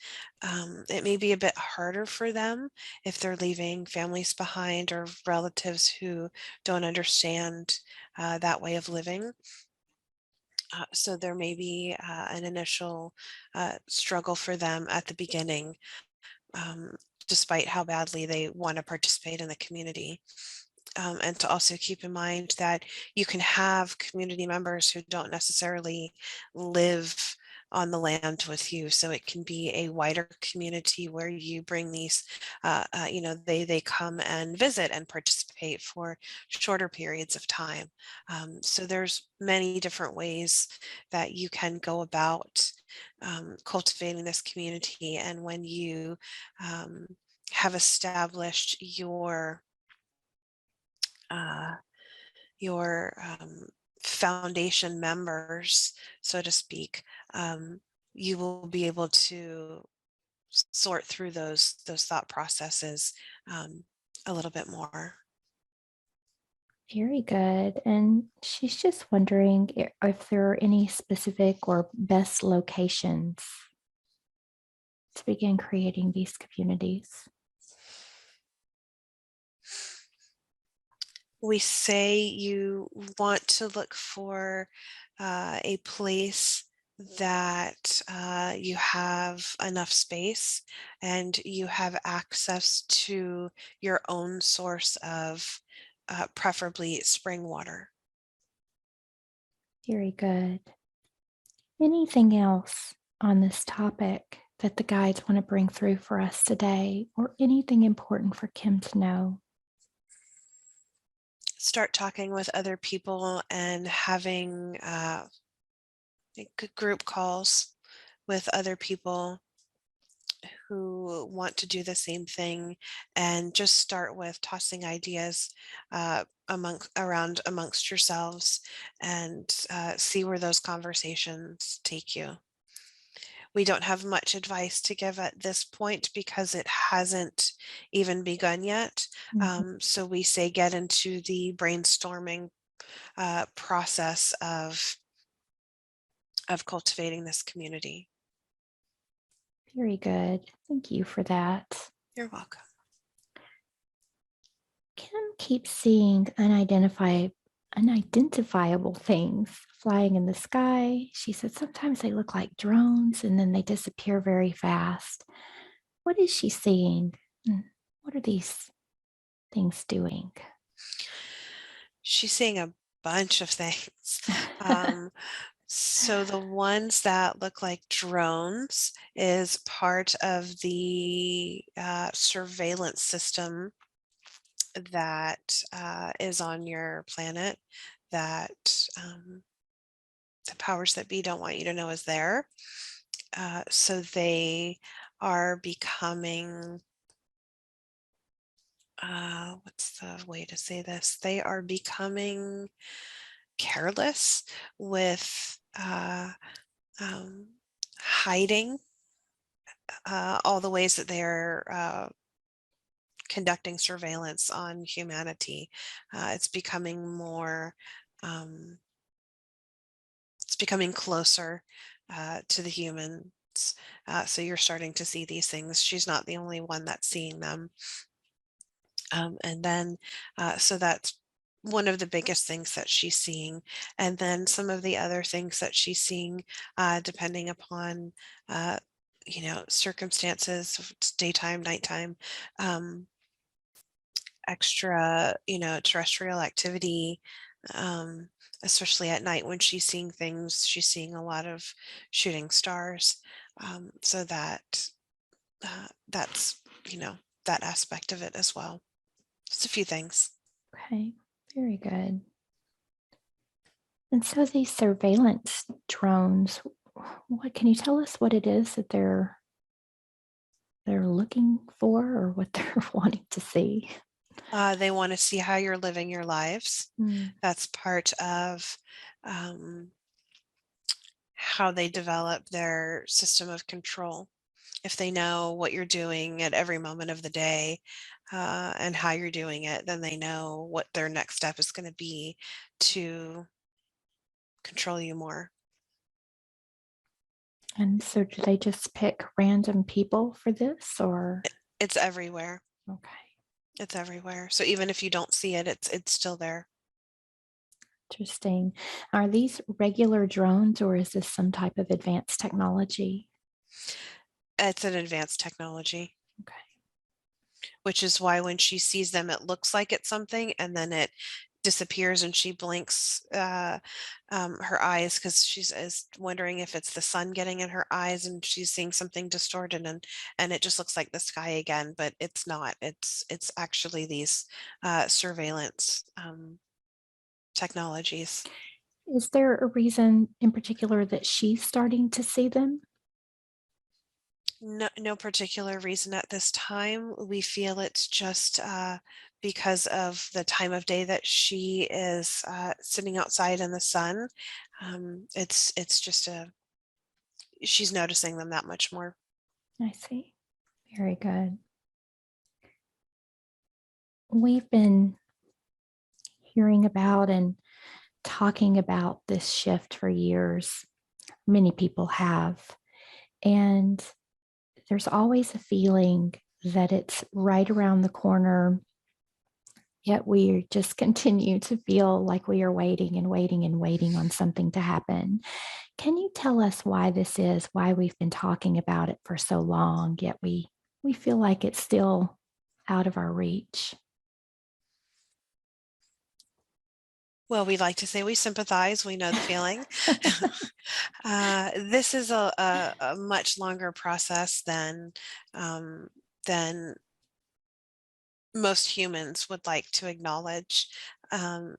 It may be a bit harder for them if they're leaving families behind or relatives who don't understand that way of living. So there may be an initial struggle for them at the beginning, um, despite how badly they want to participate in the community. And to also keep in mind that you can have community members who don't necessarily live on the land with you. So it can be a wider community where you bring these, they come and visit and participate for shorter periods of time. So there's many different ways that you can go about cultivating this community. And when you um, have established uh, your foundation members, so to speak, you will be able to sort through those thought processes a little bit more. Very good. And she's just wondering if there are any specific or best locations to begin creating these communities. We say you want to look for a place that you have enough space and you have access to your own source of preferably spring water. Very good. Anything else on this topic that the guides want to bring through for us today, or anything important for Kim to know? Start talking with other people and having group calls with other people who want to do the same thing, and just start with tossing ideas around amongst yourselves and see where those conversations take you. We don't have much advice to give at this point because it hasn't even begun yet. So we say get into the brainstorming process of cultivating this community. Very good. Thank you for that. You're welcome. Kim keeps seeing unidentifiable things flying in the sky. She said sometimes they look like drones and then they disappear very fast. What is she seeing? What are these things doing? She's seeing a bunch of things. So the ones that look like drones is part of the surveillance system that is on your planet that the powers that be don't want you to know is there. So they are becoming, what's the way to say this? They are becoming careless with hiding all the ways that they're conducting surveillance on humanity. It's becoming more, um, it's becoming closer to the humans. So you're starting to see these things. She's not the only one that's seeing them. And then, so that's one of the biggest things that she's seeing. And then some of the other things that she's seeing, depending upon, uh, circumstances, if it's daytime, nighttime, um, extra, terrestrial activity, um, especially at night when she's seeing things, she's seeing a lot of shooting stars. So that's, that aspect of it as well. Just a few things. Okay, very good. And so these surveillance drones, what can you tell us what it is that they're looking for or what they're wanting to see? They want to see how you're living your lives. Mm, That's part of um, how they develop their system of control. If they know what you're doing at every moment of the day and how you're doing it, then they know what their next step is going to be to control you more. And so do they just pick random people for this or? It's everywhere. Okay, It's everywhere. So even if you don't see it, it's still there. interesting. Are these regular drones or is this some type of advanced technology? It's an advanced technology, Okay. which is why when she sees them, it looks like it's something, and then it disappears and she blinks her eyes because she's is wondering if it's the sun getting in her eyes and she's seeing something distorted, and it just looks like the sky again, but it's not. It's actually these surveillance technologies. Is there a reason in particular that she's starting to see them? No particular reason at this time. We feel it's just because of the time of day that she is sitting outside in the sun. It's just she's noticing them that much more. I see. Very good. We've been hearing about and talking about this shift for years. Many people have. And there's always a feeling that it's right around the corner, yet we just continue to feel like we are waiting and waiting and waiting on something to happen. Can you tell us why this is, why we've been talking about it for so long, yet we feel like it's still out of our reach? Well, we like to say we sympathize. We know the feeling. This is a much longer process than most humans would like to acknowledge. Um,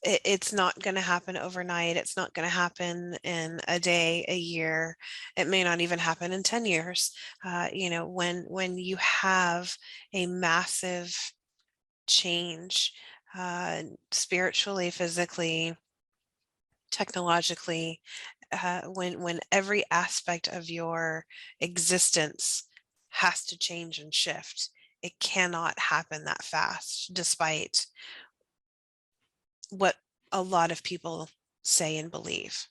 it's not going to happen overnight. It's not going to happen in a day, a year. It may not even happen in 10 years. When you have a massive change, spiritually, physically, technologically, when every aspect of your existence has to change and shift, it cannot happen that fast, despite what a lot of people say and believe.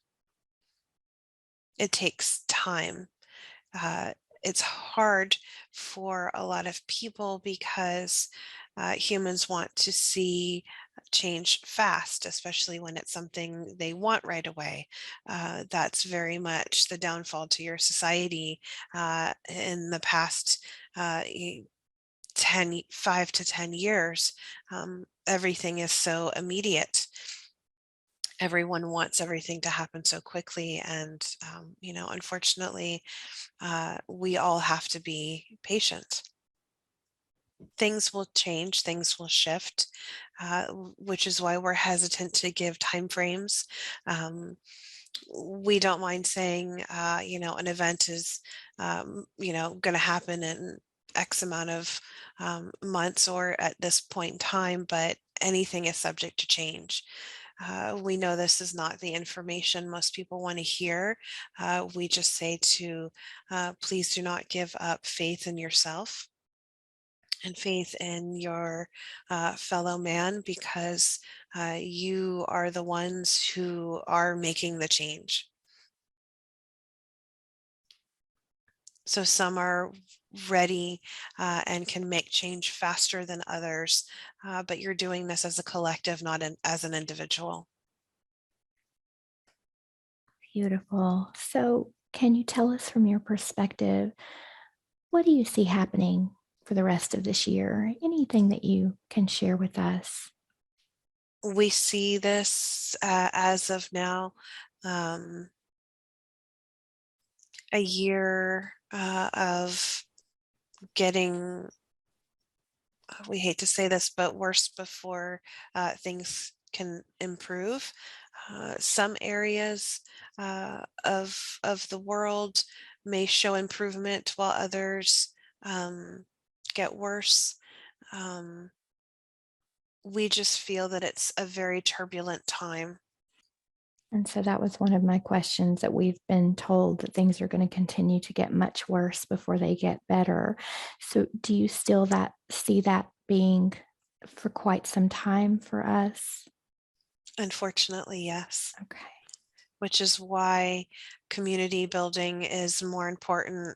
It takes time. Uh, it's hard for a lot of people because humans want to see change fast, especially when it's something they want right away. That's very much the downfall to your society in the past 5 to 10 years. Everything is so immediate. Everyone wants everything to happen so quickly. And, unfortunately, we all have to be patient. Things will change, things will shift, which is why we're hesitant to give time frames. Um, we don't mind saying, an event is, going to happen in X amount of months or at this point in time, but anything is subject to change. We know this is not the information most people want to hear. We just say to please do not give up faith in yourself and faith in your fellow man, because you are the ones who are making the change. So some are ready and can make change faster than others, but you're doing this as a collective, not as an individual. Beautiful. So, can you tell us from your perspective, what do you see happening for the rest of this year? Anything that you can share with us? We see this as of now, um, a year of getting, we hate to say this, but worse before things can improve. Some areas of the world may show improvement while others get worse. Um, we just feel that it's a very turbulent time. And so that was one of my questions, that we've been told that things are going to continue to get much worse before they get better. So do you still that see that being for quite some time for us? Unfortunately, yes, Okay. which is why community building is more important,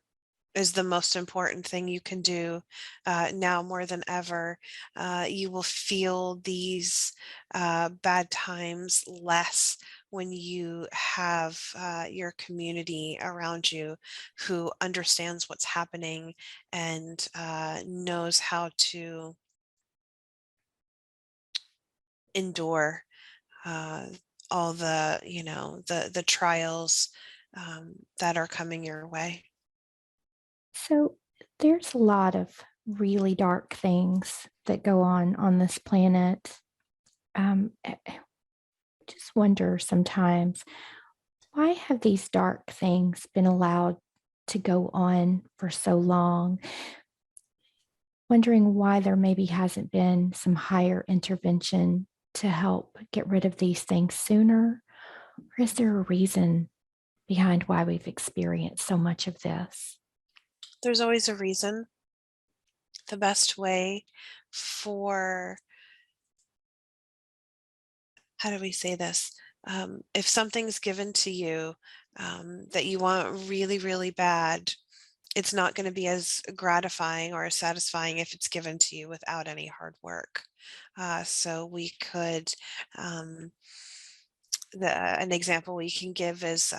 is the most important thing you can do now more than ever. You will feel these bad times less when you have your community around you who understands what's happening and knows how to endure uh, all the, the trials that are coming your way. So there's a lot of really dark things that go on this planet. I just wonder sometimes, why have these dark things been allowed to go on for so long? Wondering why there maybe hasn't been some higher intervention to help get rid of these things sooner? Or is there a reason behind why we've experienced so much of this? There's always a reason. The best way for, how do we say this? If something's given to you that you want really, really bad, it's not going to be as gratifying or as satisfying if it's given to you without any hard work. So we could, um, an example we can give is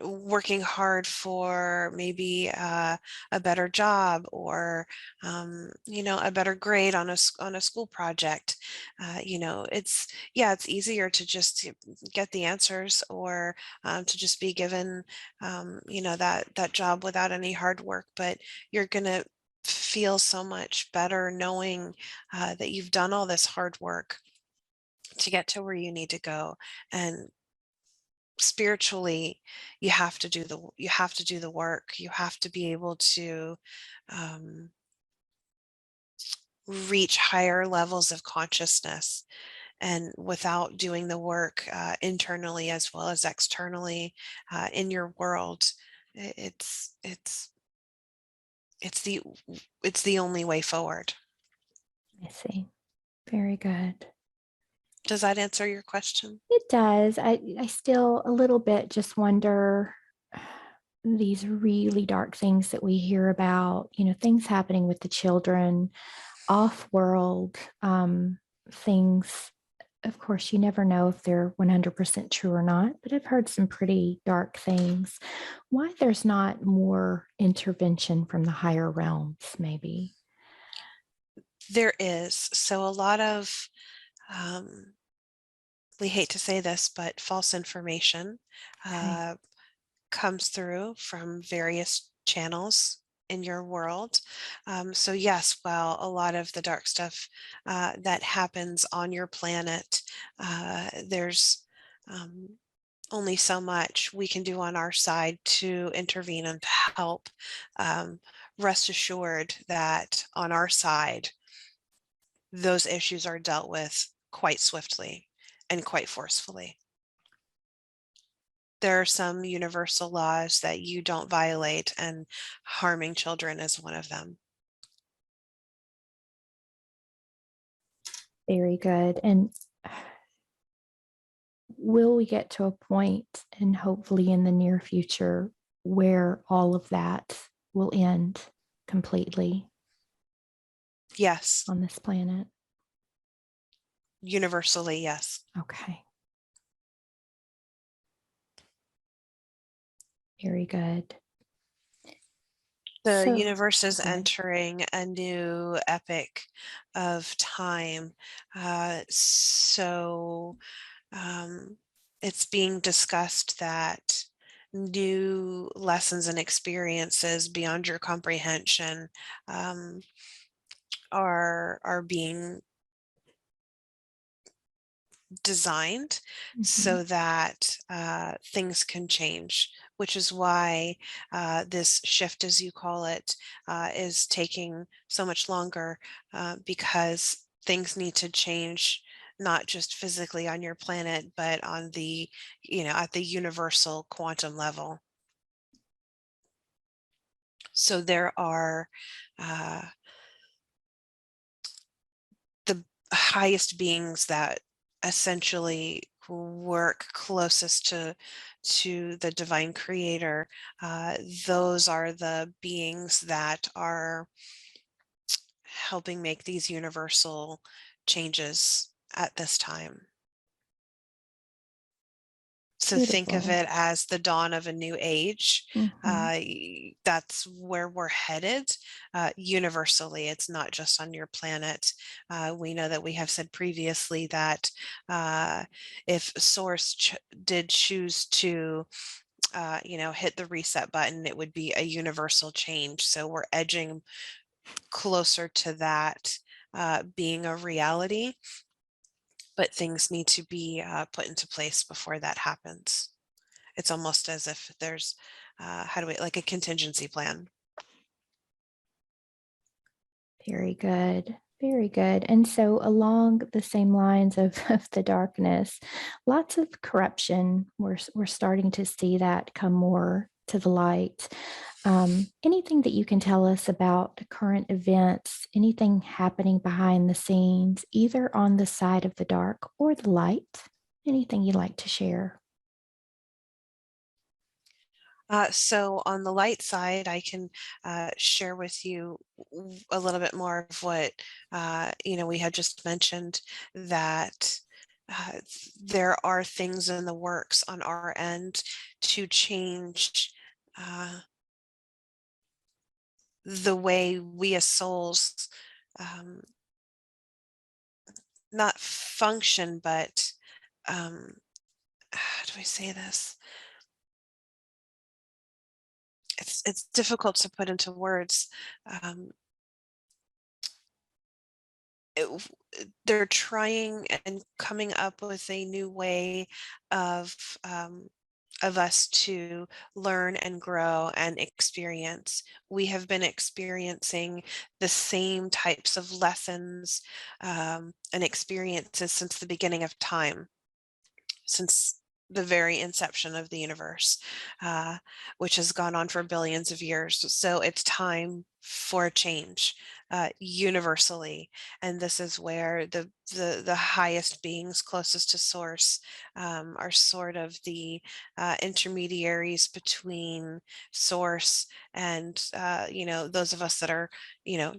working hard for maybe a better job, or a better grade on on a school project. It's, yeah, it's easier to just get the answers, or to just be given that job without any hard work, but you're gonna feel so much better knowing that you've done all this hard work to get to where you need to go. And spiritually, you have to do the work. You have to be able to um, reach higher levels of consciousness, and without doing the work internally as well as externally in your world, i- it's it's it's the it's the only way forward. I see. Very good. Does that answer your question? It does. I still a little bit just wonder, these really dark things that we hear about, things happening with the children, off world things. Of course, you never know if they're 100% true or not, but I've heard some pretty dark things. Why there's not more intervention from the higher realms, maybe? There is. So a lot of, um, we hate to say this, but false information Okay. uh, comes through from various channels in your world. So yes, while a lot of the dark stuff that happens on your planet, there's um, only so much we can do on our side to intervene and to help. Um, Rest assured that on our side, those issues are dealt with quite swiftly and quite forcefully. There are some universal laws that you don't violate, and harming children is one of them. Very good. And will we get to a point, and hopefully in the near future, where all of that will end completely Yes, on this planet? universally, yes. Okay. Very good. The So, universe is go ahead. entering a new epic of time. So it's being discussed that new lessons and experiences beyond your comprehension um, are being designed Mhm. so that things can change, which is why this shift, as you call it, is taking so much longer because things need to change, not just physically on your planet, but on the, at the universal quantum level. So there are uh, the highest beings that essentially work closest to the divine creator. Those are the beings that are helping make these universal changes at this time. So think of Beautiful. it as the dawn of a new age. Mhm. That's where we're headed universally. It's not just on your planet. We know that we have said previously that uh, if Source did choose to, hit the reset button, it would be a universal change. So we're edging closer to that being a reality, but things need to be put into place before that happens. It's almost as if there's, how do we, like a contingency plan. Very good. Very good. And so, along the same lines of, of the darkness, lots of corruption. We're starting to see that come more to the light. Anything that you can tell us about current events, anything happening behind the scenes, either on the side of the dark or the light? Anything you'd like to share? So on the light side, I can share with you a little bit more of what, we had just mentioned that uh, there are things in the works on our end to change the way we as souls um, not function, but um, how do I say this? It's difficult to put into words. Um, it, they're trying and coming up with a new way of um, of us to learn and grow and experience. We have been experiencing the same types of lessons and experiences since the beginning of time, since the very inception of the universe, uh, which has gone on for billions of years. So it's time for a change universally, and this is where the highest beings closest to source are sort of the intermediaries between source and those of us that are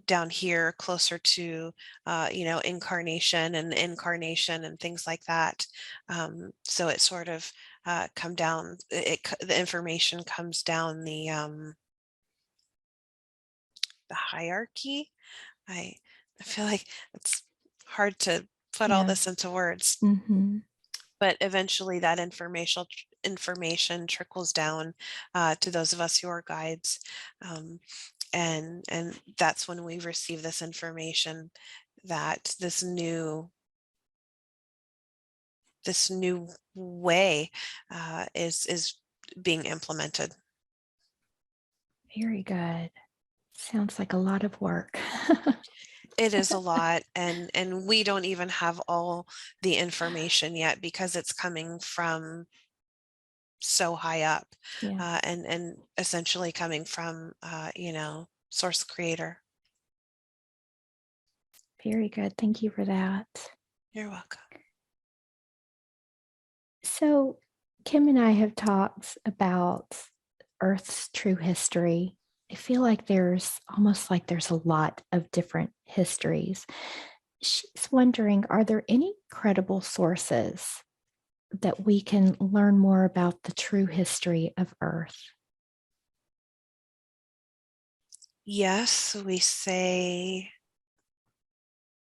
down here closer to incarnation and things like that. So it sort of come down. The information comes down the hierarchy. I I feel like it's hard to put all Yeah. this into words, Hmm. but eventually that information trickles down to those of us who are guides, and that's when we receive this information that this new way is being implemented. Very good. Sounds like a lot of work. It is a lot, and we don't even have all the information yet because it's coming from so high up, Yeah. and essentially coming from, source creator. Very good. Thank you for that. You're welcome. So, Kim and I have talked about Earth's true history. I feel like there's almost like there's a lot of different histories. She's wondering, are there any credible sources that we can learn more about the true history of Earth? Yes, we say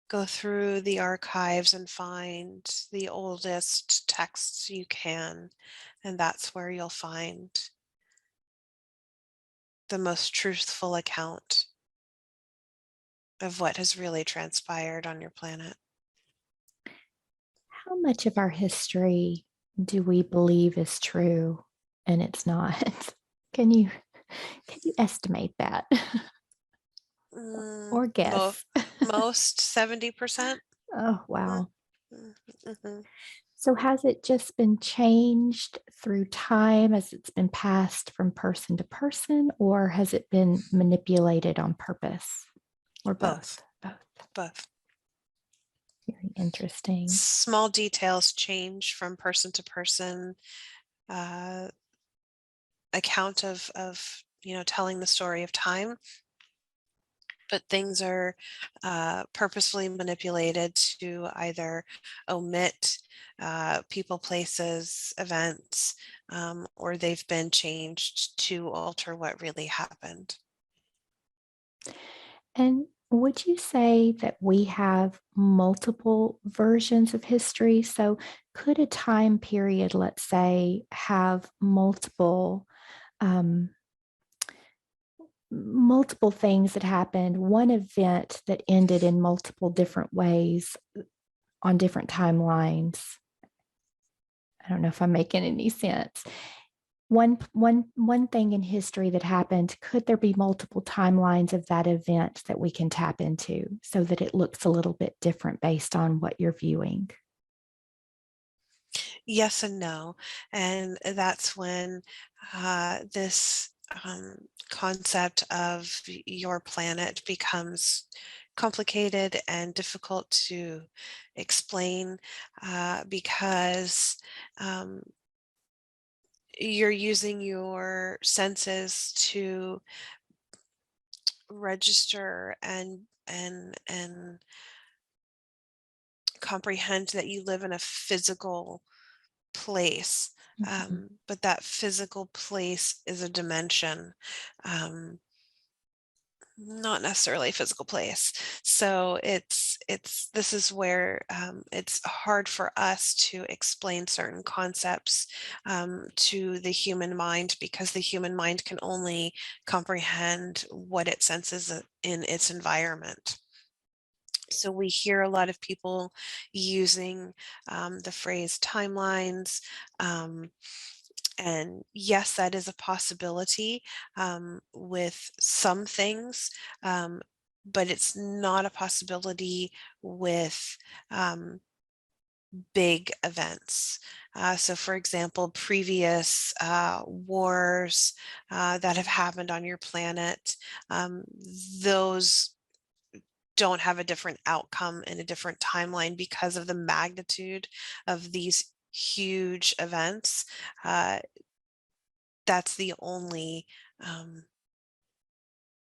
go through the archives and find the oldest texts you can, and that's where you'll find the most truthful account of what has really transpired on your planet. How much of our history do we believe is true and it's not? Can you estimate that or Mo guess? most 70%. Oh, Mm, wow. mm, mhm. So has it just been changed through time as it's been passed from person to person, or has it been manipulated on purpose? Or both? Both, Both. both. Very interesting. Small details change from person to person. Uh, account of telling the story of time, but things are purposefully manipulated to either omit people, places, events, or they've been changed to alter what really happened. And would you say that we have multiple versions of history? So, could a time period, let's say, have um, multiple things that happened, one event that ended in multiple different ways on different timelines? I don't know if I'm making any sense. One thing in history that happened, could there be multiple timelines of that event that we can tap into so that it looks a little bit different based on what you're viewing? Yes and no. And that's when this concept of your planet becomes complicated and difficult to explain, because um, you're using your senses to register and comprehend that you live in a physical place. Mhm. But that physical place is a dimension, um, not necessarily a physical place. So it's this is where it's hard for us to explain certain concepts to the human mind, because the human mind can only comprehend what it senses in its environment. So we hear a lot of people using the phrase timelines. Um, and yes, that is a possibility with some things, um, but it's not a possibility with um, big events. So, for example, previous wars that have happened on your planet, um, those don't have a different outcome in a different timeline because of the magnitude of these huge events. Uh, that's the only um,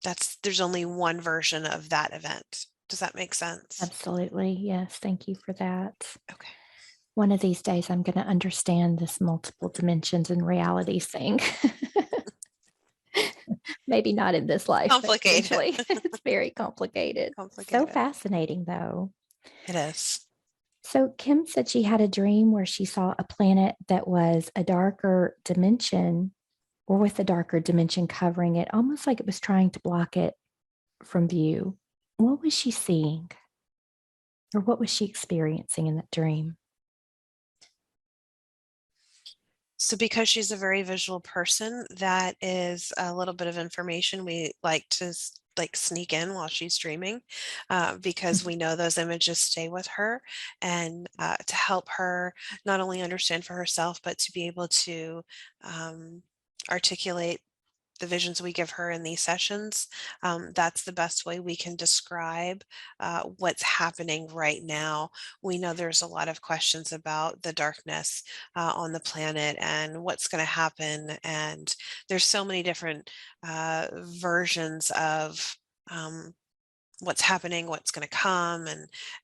that's there's only one version of that event. Does that make sense? Absolutely. Yes. Thank you for that. Okay. One of these days, I'm going to understand this multiple dimensions and realities thing. Maybe not in this life, but Complicated. eventually. It's very complicated. So Complicated. fascinating, though. It is. So, Kim said she had a dream where she saw a planet that was a darker dimension or with a darker dimension covering it, almost like it was trying to block it from view. What was she seeing or what was she experiencing in that dream? So because she's a very visual person, that is a little bit of information we like to like sneak in while she's dreaming, because we know those images stay with her, and to help her not only understand for herself, but to be able to articulate the visions we give her in these sessions. That's the best way we can describe what's happening right now. We know there's a lot of questions about the darkness on the planet and what's going to happen. And there's so many different versions of what's happening, what's going to come,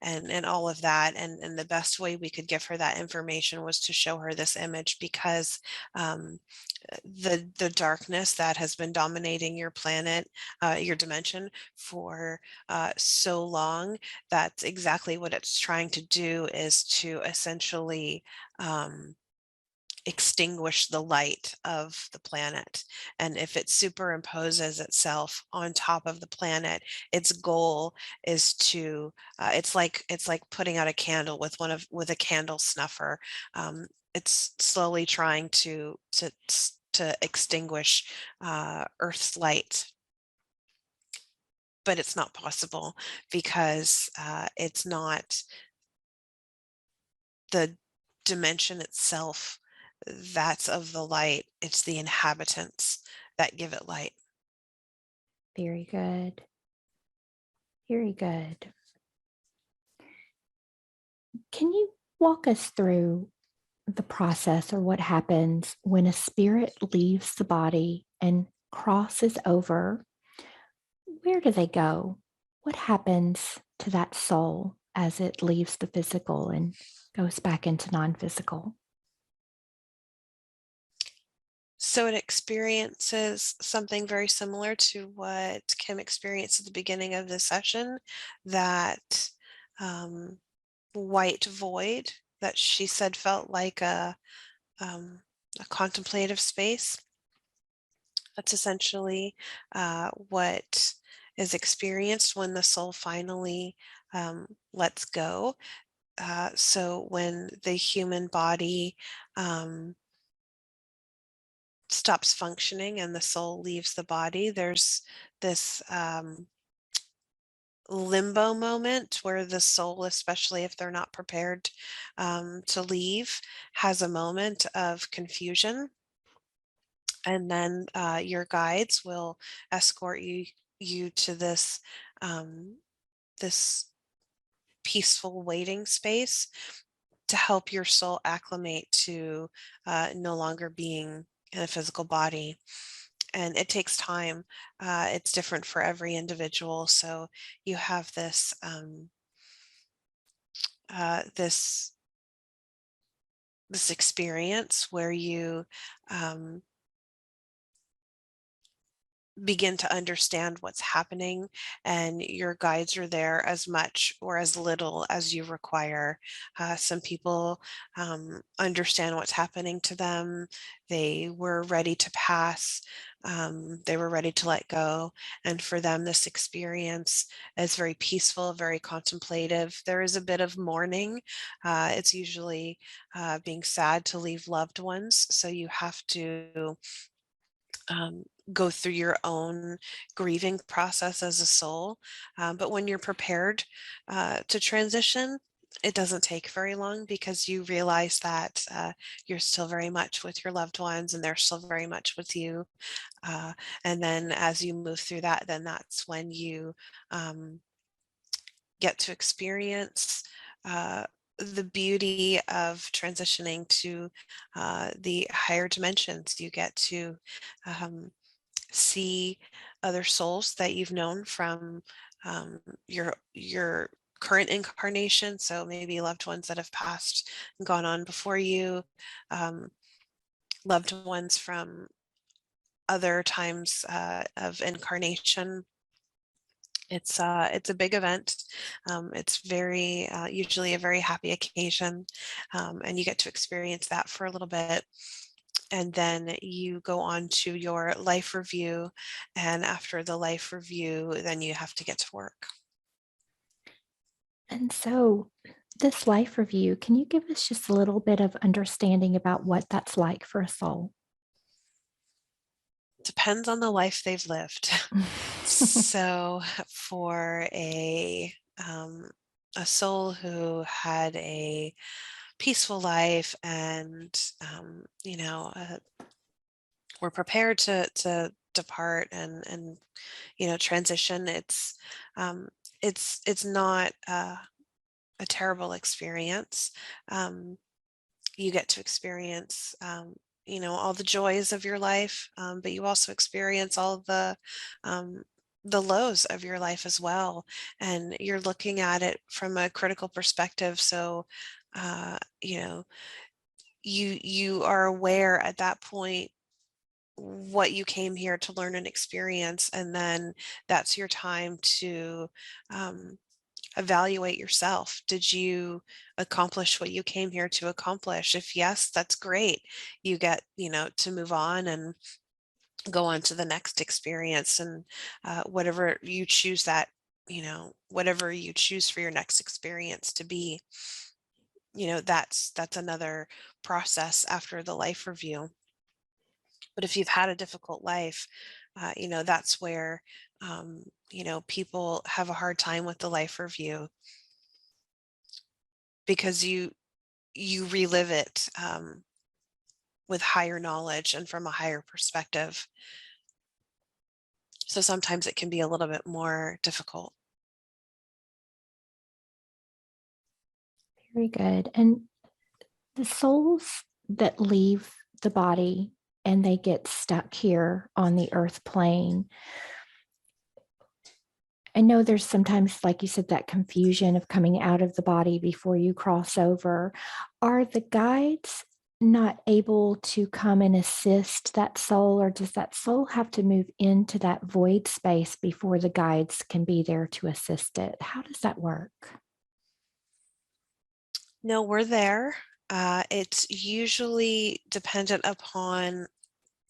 and all of that. And the best way we could give her that information was to show her this image, because um, the darkness that has been dominating your planet, your dimension for so long, that's exactly what it's trying to do, is to essentially extinguish the light of the planet. And if it superimposes itself on top of the planet, its goal is to it's like putting out a candle with with a candle snuffer. It's slowly trying to extinguish Earth's light, but it's not possible, because it's not the dimension itself that's of the light. It's the inhabitants that give it light. Very good. Very good. Can you walk us through the process, or what happens when a spirit leaves the body and crosses over? Where do they go? What happens to that soul as it leaves the physical and goes back into non-physical? So it experiences something very similar to what Kim experienced at the beginning of the session, that um, white void that she said felt like a contemplative space. That's essentially what is experienced when the soul finally lets go. So when the human body stops functioning and the soul leaves the body, there's this limbo moment where the soul, especially if they're not prepared to leave, has a moment of confusion. And then your guides will escort you to um, this peaceful waiting space to help your soul acclimate to no longer being in a physical body. And it takes time. It's different for every individual. So you have this this experience where you um, begin to understand what's happening, and your guides are there as much or as little as you require. Some people understand what's happening to them. They were ready to pass. They were ready to let go. And for them, this experience is very peaceful, very contemplative. There is a bit of mourning. It's usually being sad to leave loved ones. So you have to um, go through your own grieving process as a soul. But when you're prepared to transition, it doesn't take very long, because you realize that you're still very much with your loved ones and they're still very much with you. Uh, and then as you move through that, then that's when you um, get to experience uh, the beauty of transitioning to the higher dimensions. You get to um, see other souls that you've known from your current incarnation. So maybe loved ones that have passed and gone on before you, um, loved ones from other times of incarnation. It's a big event. It's very usually a very happy occasion, and you get to experience that for a little bit. And then you go on to your life review, and after the life review, then you have to get to work. And so, this life review, can you give us just a little bit of understanding about what that's like for a soul? Depends on the life they've lived. So for a soul who had a peaceful life and were prepared to depart and transition, um, it's not a terrible experience. Um, you get to experience all the joys of your life, but you also experience all um, the lows of your life as well, and you're looking at it from a critical perspective. So uh, you know you are aware at that point what you came here to learn and experience, and then that's your time to um, evaluate yourself. Did you accomplish what you came here to accomplish? If yes, that's great. You get, to move on and go on to the next experience, and whatever you choose whatever you choose for your next experience to be, that's another process after the life review. But if you've had a difficult life, that's where, people have a hard time with the life review, because you relive it with higher knowledge and from a higher perspective. So sometimes it can be a little bit more difficult. Very good. And the souls that leave the body and they get stuck here on the earth plane, I know there's sometimes, like you said, that confusion of coming out of the body before you cross over. Are the guides not able to come and assist that soul, or does that soul have to move into that void space before the guides can be there to assist it? How does that work? No, we're there. It's usually dependent upon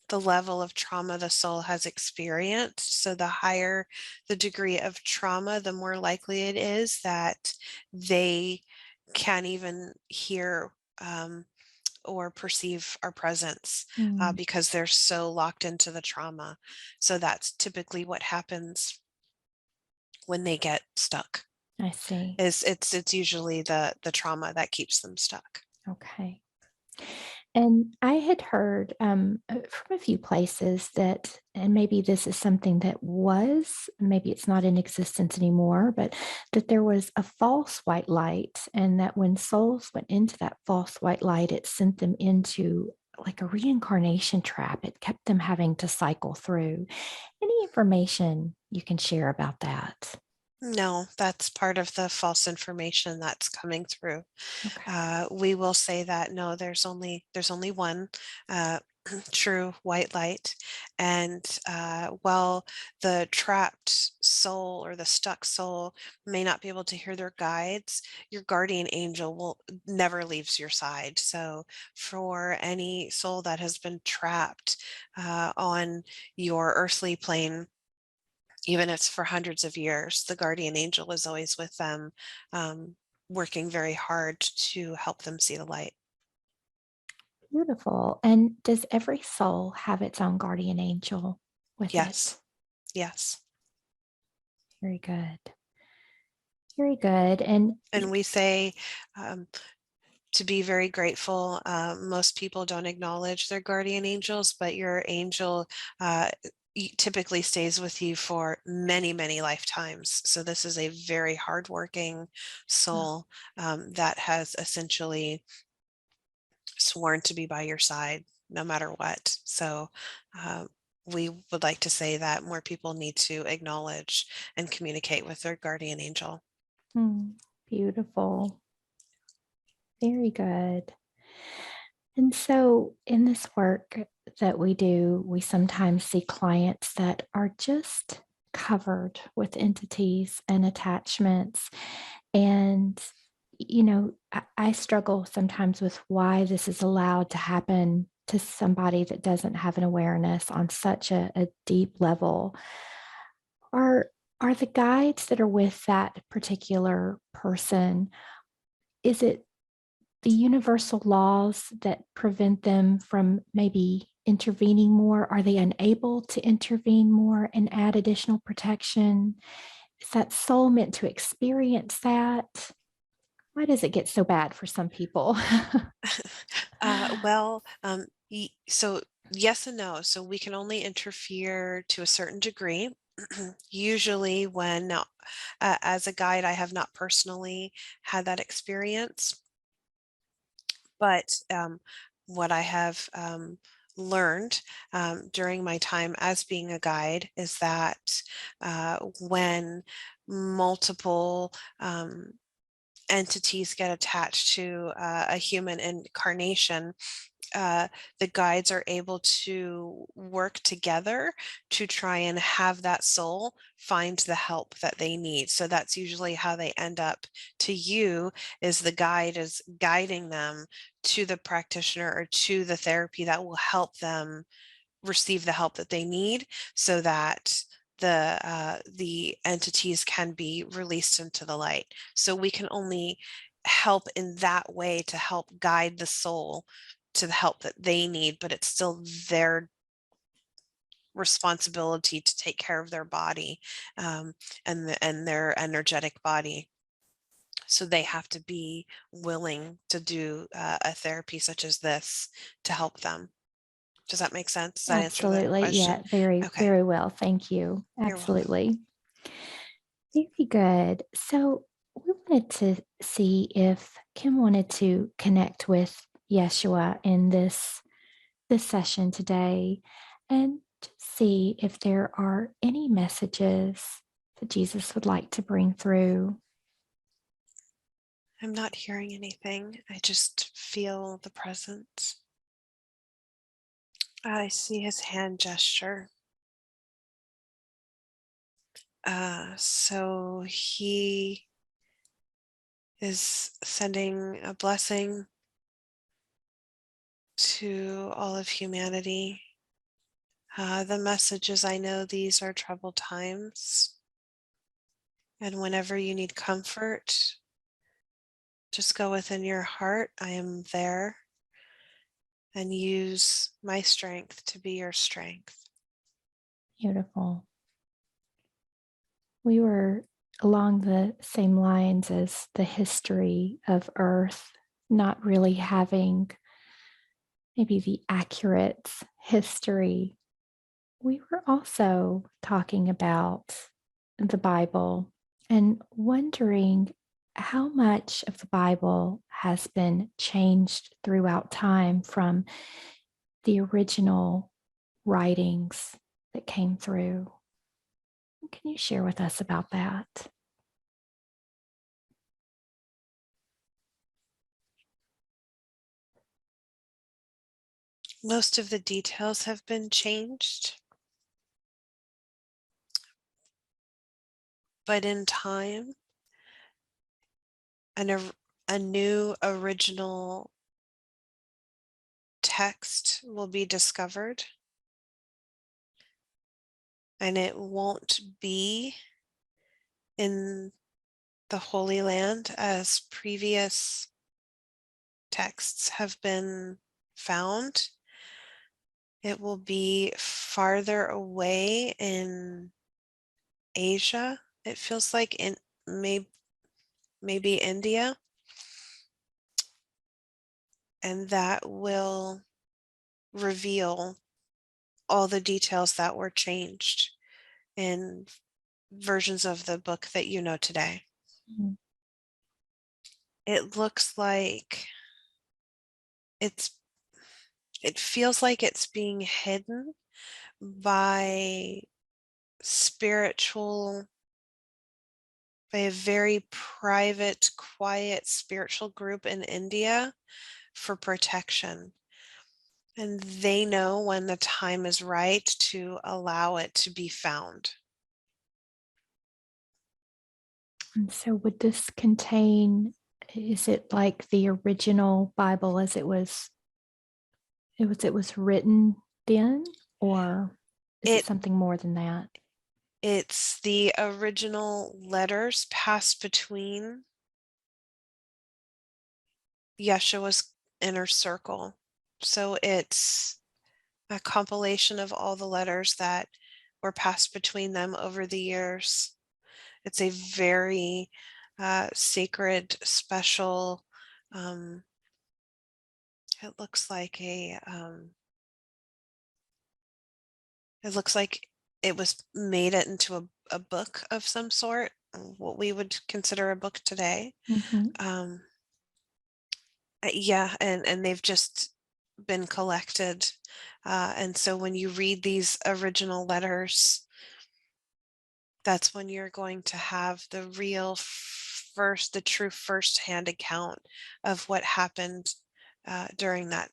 the level of trauma the soul has experienced. So the higher the degree of trauma, the more likely it is that they can't even hear or perceive our presence, Mm, because they're so locked into the trauma. So that's typically what happens when they get stuck. I see. Is it's usually the trauma that keeps them stuck. Okay. And I had heard from a few places that, and maybe this is something that was, maybe it's not in existence anymore, but that there was a false white light, and that when souls went into that false white light, it sent them into like a reincarnation trap. It kept them having to cycle through. Any information you can share about that? No, that's part of the false information that's coming through. Okay. We will say that no, there's only one uh, true white light, and while the trapped soul or the stuck soul may not be able to hear their guides, your guardian angel will never leaves your side. So for any soul that has been trapped on your earthly plane, even if it's for hundreds of years, the guardian angel is always with them, um, working very hard to help them see the light. Beautiful. And does every soul have its own guardian angel with it? Yes, yes. Very good. Very good. And And we say, um, to be very grateful. Most people don't acknowledge their guardian angels, but your angel typically stays with you for many, many lifetimes. So this is a very hardworking soul that has essentially sworn to be by your side no matter what. So uh, we would like to say that more people need to acknowledge and communicate with their guardian angel. beautiful. Very good. And so, in this work that we do, we sometimes see clients that are just covered with entities and attachments. And, I struggle sometimes with why this is allowed to happen to somebody that doesn't have an awareness on such a deep level. Are are the guides that are with that particular person, is it the universal laws that prevent them from maybe intervening more? Are they unable to intervene more and add additional protection? Is that soul meant to experience that? Why does it get so bad for some people? Well, so yes and no. So we can only interfere to a certain degree. Usually, when now, as a guide, I have not personally had that experience, but what I have learned during my time as being a guide is that when multiple entities get attached to a human incarnation, uh, the guides are able to work together to try and have that soul find the help that they need. So that's usually how they end up to you, is the guide is guiding them to the practitioner or to the therapy that will help them receive the help that they need, so that the entities can be released into the light. So we can only help in that way to help guide the soul to the help that they need, but it's still their responsibility to take care of their body, um, and their energetic body. So they have to be willing to do a therapy such as this to help them. Does that make sense? Does that answer the Absolutely. question? Yeah, very, Okay, very well. Thank you. you're welcome. Absolutely. Very good. So we wanted to see if Kim wanted to connect with Yeshua in this session today and to see if there are any messages that Jesus would like to bring through. I'm not hearing anything. I just feel the presence. I see his hand gesture. So he is sending a blessing to all of humanity. The message is, I know these are troubled times, and whenever you need comfort, just go within your heart. I am there, and use my strength to be your strength. Beautiful. We were along the same lines as the history of Earth, not really having maybe the accurate history. We were also talking about the Bible and wondering how much of the Bible has been changed throughout time from the original writings that came through. Can you share with us about that? Most of the details have been changed, but in time, a new original text will be discovered, and it won't be in the Holy Land as previous texts have been found. It will be farther away in Asia. It feels like in maybe India, and that will reveal all the details that were changed in versions of the book that you know today. Mhm. It looks like it's it feels like it's being hidden by spiritual by a very private, quiet spiritual group in India for protection. And they know when the time is right to allow it to be found. And so would this contain, is it like the original Bible as it was written then, or is it It something more than that? it's the original letters passed between Yeshua's inner circle. So it's a compilation of all the letters that were passed between them over the years. It's a very sacred, special. Um, it looks like a. It looks like it was made it into a book of some sort, what we would consider a book today. Mhm. Um, yeah, and they've just been collected. And so when you read these original letters, that's when you're going to have the real first, the true firsthand account of what happened during that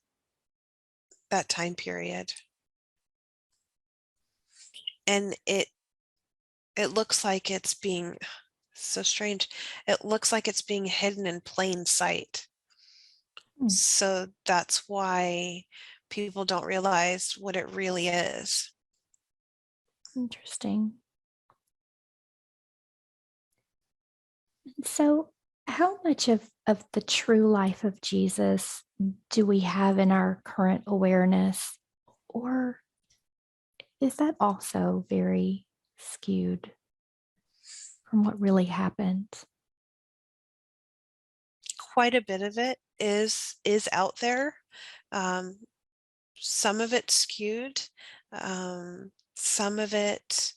time period. And it looks like it's being so strange. It looks like it's being hidden in plain sight. Hmm. So that's why people don't realize what it really is. Interesting. So, how much of the true life of Jesus do we have in our current awareness? Or is that also very skewed from what really happened? Quite a bit of it is out there. Um, some of it skewed. Some of it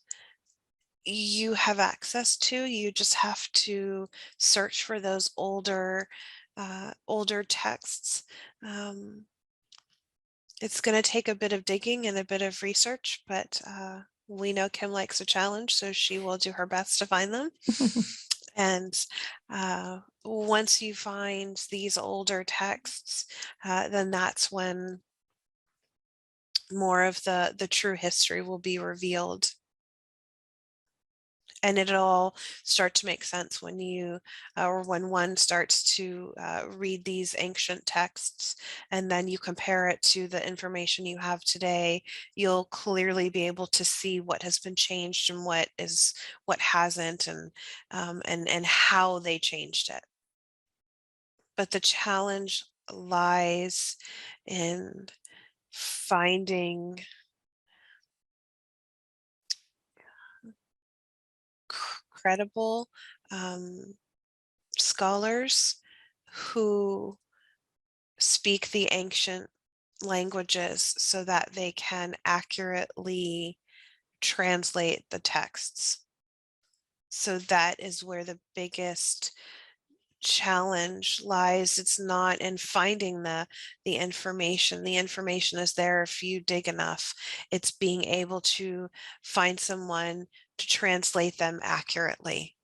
you have access to. You just have to search for those older texts. Um, it's going to take a bit of digging and a bit of research, but we know Kim likes a challenge, so she will do her best to find them. And once you find these older texts, then that's when more of the true history will be revealed. And it'll all start to make sense when you or when one starts to read these ancient texts, and then you compare it to the information you have today. You'll clearly be able to see what has been changed and what hasn't, and how they changed it. But the challenge lies in finding credible um, scholars who speak the ancient languages so that they can accurately translate the texts. So that is where the biggest challenge lies. It's not in finding the information. The information is there if you dig enough. It's being able to find someone to translate them accurately.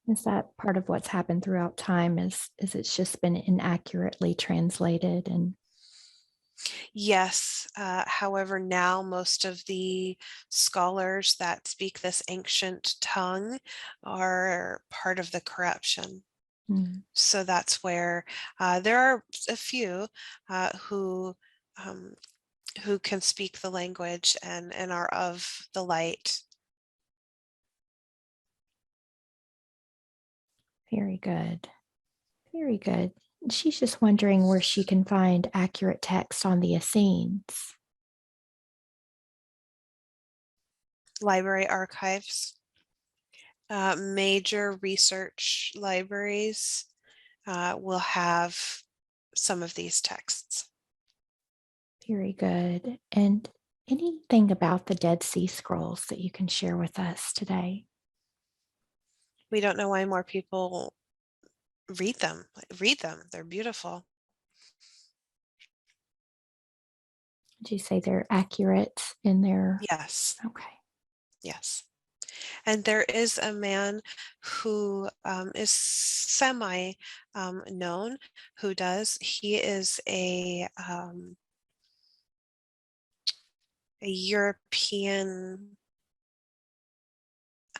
Is that part of what's happened throughout time? Is it's just been inaccurately translated and Yes, however, now most of the scholars that speak this ancient tongue are part of the corruption. mm, So that's where there are a few who um, who can speak the language and are of the light. very good. Very good. She's just wondering where she can find accurate text on the Essenes. Library archives, major research libraries will have some of these texts. Very good. And anything about the Dead Sea Scrolls that you can share with us today? We don't know why more people read them. Read them. They're beautiful. Did you say they're accurate in their? Yes. Okay. Yes. And there is a man who is semi known who does. He is a European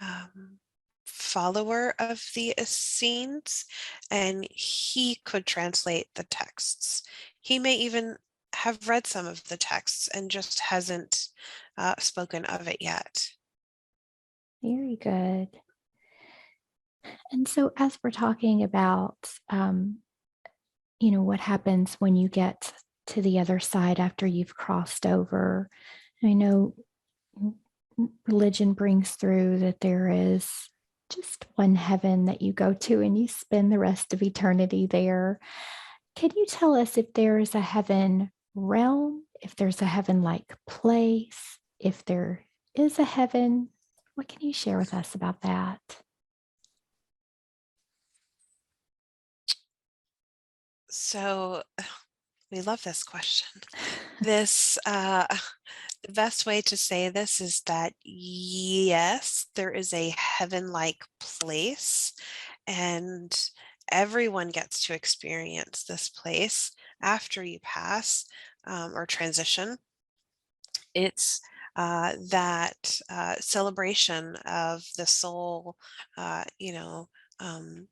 um, follower of the Essenes, and he could translate the texts. He may even have read some of the texts and just hasn't spoken of it yet. Very good. And so, as we're talking about, what happens when you get to the other side after you've crossed over. I know religion brings through that there is just one heaven that you go to and you spend the rest of eternity there. Can you tell us if there is a heaven realm, if there's a heaven like place, if there is a heaven? What can you share with us about that? So we love this question. This, the best way to say this is that yes, there is a heaven-like place, and everyone gets to experience this place after you pass or transition. It's that celebration of the soul, you know, um,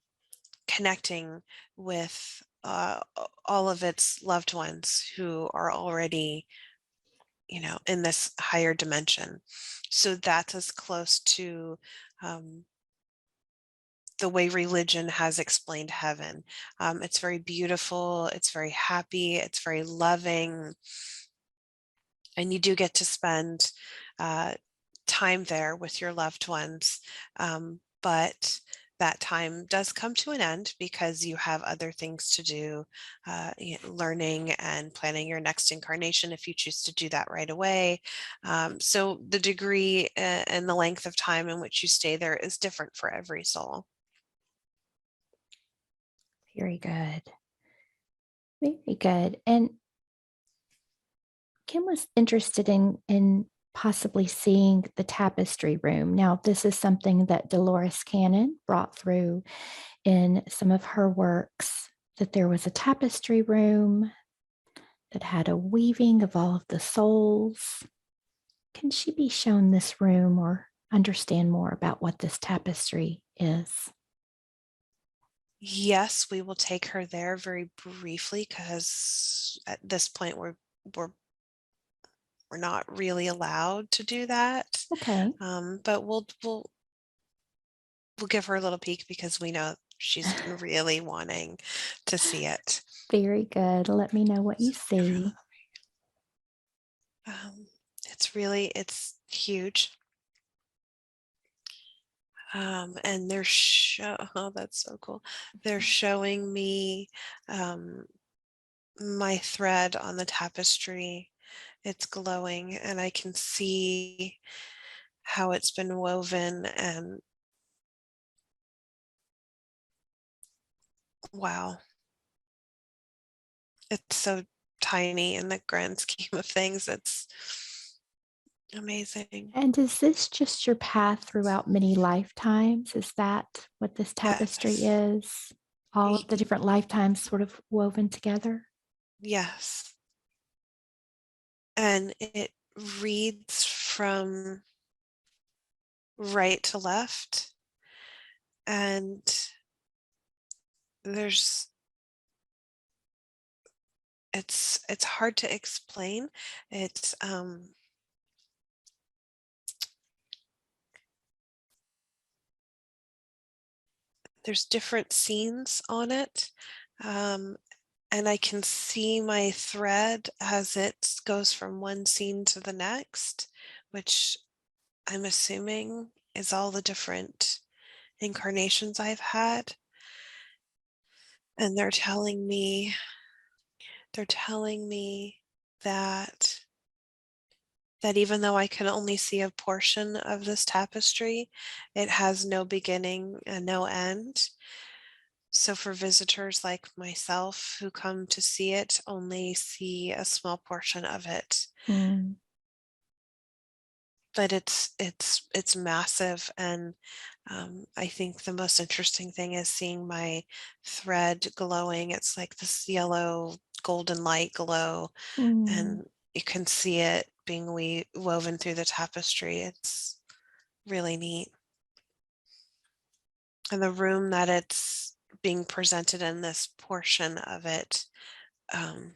connecting with all of its loved ones who are already, in this higher dimension. So that's as close to um, the way religion has explained heaven. It's very beautiful, it's very happy, it's very loving, and you do get to spend uh, time there with your loved ones. But that time does come to an end because you have other things to do, learning and planning your next incarnation if you choose to do that right away. So the degree and the length of time in which you stay there is different for every soul. Very good. Very good. And Kim was interested in possibly seeing the tapestry room. Now, this is something that Dolores Cannon brought through in some of her works, that there was a tapestry room that had a weaving of all of the souls. Can she be shown this room or understand more about what this tapestry is? Yes, we will take her there very briefly because at this point we're we're not really allowed to do that. Okay. But we'll give her a little peek because we know she's been really wanting to see it. Very good. Let me know what you So give her a see. little, it's huge. And oh, that's so cool. They're showing me my thread on the tapestry. It's glowing and I can see how it's been woven, and wow, it's so tiny in the grand scheme of things. It's amazing. And is this just your path throughout many lifetimes? Is that what this tapestry Yes. is? All of the Y- different lifetimes sort of woven together? Yes. And it reads from right to left. And there's it's hard to explain. It's there's different scenes on it. Um, and I can see my thread as it goes from one scene to the next, which I'm assuming is all the different incarnations I've had. And they're telling me that even though I can only see a portion of this tapestry, it has no beginning and no end. So for visitors like myself who come to see it, only see a small portion of it. Mm. But it's massive, and I think the most interesting thing is seeing my thread glowing. It's like this yellow golden light glow, Mm. and you can see it being woven through the tapestry. It's really neat. And the room that it's being presented in, this portion of it, um,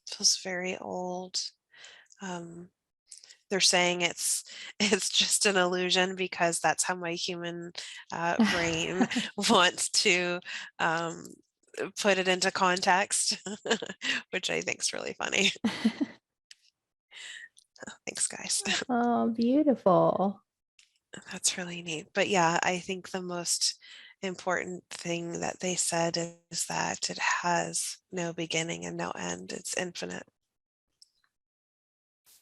feels very old. Um, they're saying it's it's just an illusion because that's how my human brain wants to um, put it into context, which I think is really funny. Thanks, guys. Oh, beautiful. That's really neat. But yeah, I think the most important thing that they said is that it has no beginning and no end. It's infinite.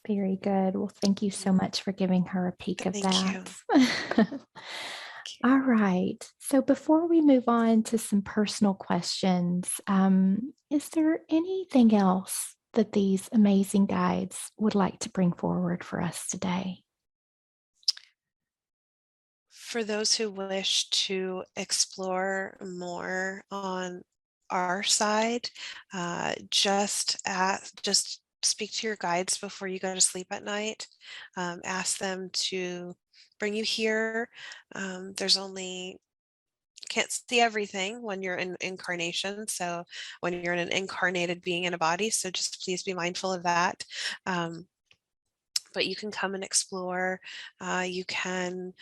Very good. Well, thank you so Mm, much for giving her a peek of thank that. you. Thank you. All right. So before we move on to some personal questions, is there anything else that these amazing guides would like to bring forward for us today? For those who wish to explore more on our side, just speak to your guides before you go to sleep at night. Ask them to bring you here. There's only can't see everything when you're in incarnation. So when you're in an incarnated being in a body, so just please be mindful of that. Um, but you can come and explore. You can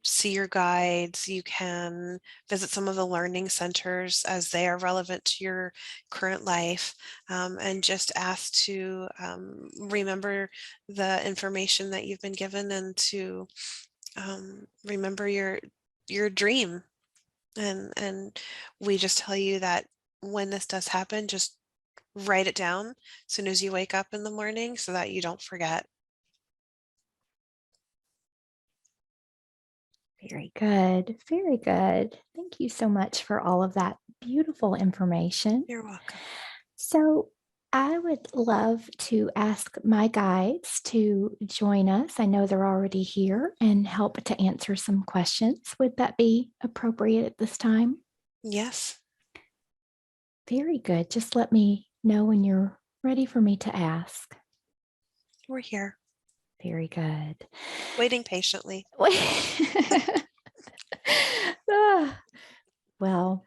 see your guides. You can visit some of the learning centers as they are relevant to your current life, and just ask to remember the information that you've been given and to remember your dream. And we just tell you that when this does happen, just write it down as soon as you wake up in the morning so that you don't forget. Very good. Very good. Thank you so much for all of that beautiful information. You're welcome. So, I would love to ask my guides to join us. I know they're already here and help to answer some questions. Would that be appropriate at this time? Yes, Very good. Just let me know when you're ready for me to ask. we're here, Very good. waiting patiently. Ah, well,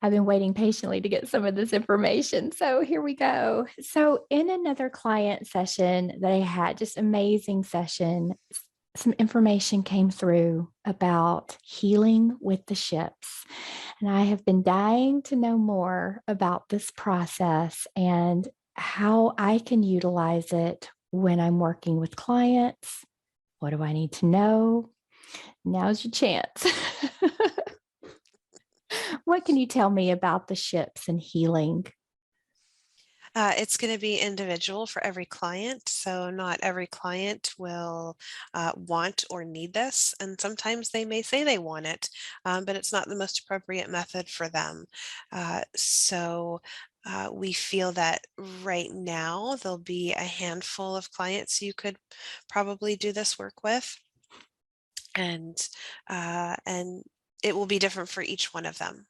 I've been waiting patiently to get some of this information. So here we go. So, in another client session that I had, just amazing session, some information came through about healing with the ships. And I have been dying to know more about this process and how I can utilize it when I'm working with clients. What do I need to know? Now's your chance. What can you tell me about the ships and healing? It's going to be individual for every client. So, not every client will want or need this. And sometimes they may say they want it, but it's not the most appropriate method for them. We feel that right now there'll be a handful of clients you could probably do this work with. And it will be different for each one of them.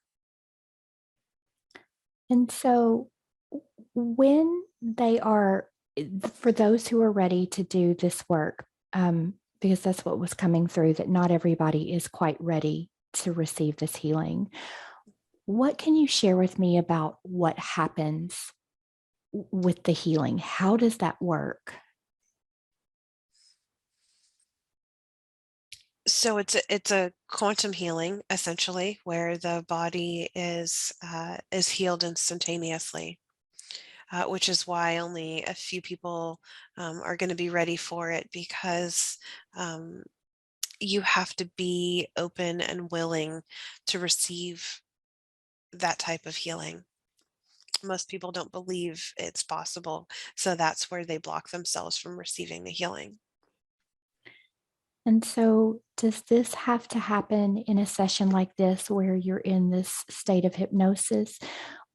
And so, when they are, for those who are ready to do this work, because that's what was coming through, that not everybody is quite ready to receive this healing. What can you share with me about what happens with the healing? How does that work? So it's a quantum healing essentially, where the body is healed instantaneously, which is why only a few people are going to be ready for it because um, you have to be open and willing to receive that type of healing. Most people don't believe it's possible, so that's where they block themselves from receiving the healing. And so, does this have to happen in a session like this where you're in this state of hypnosis?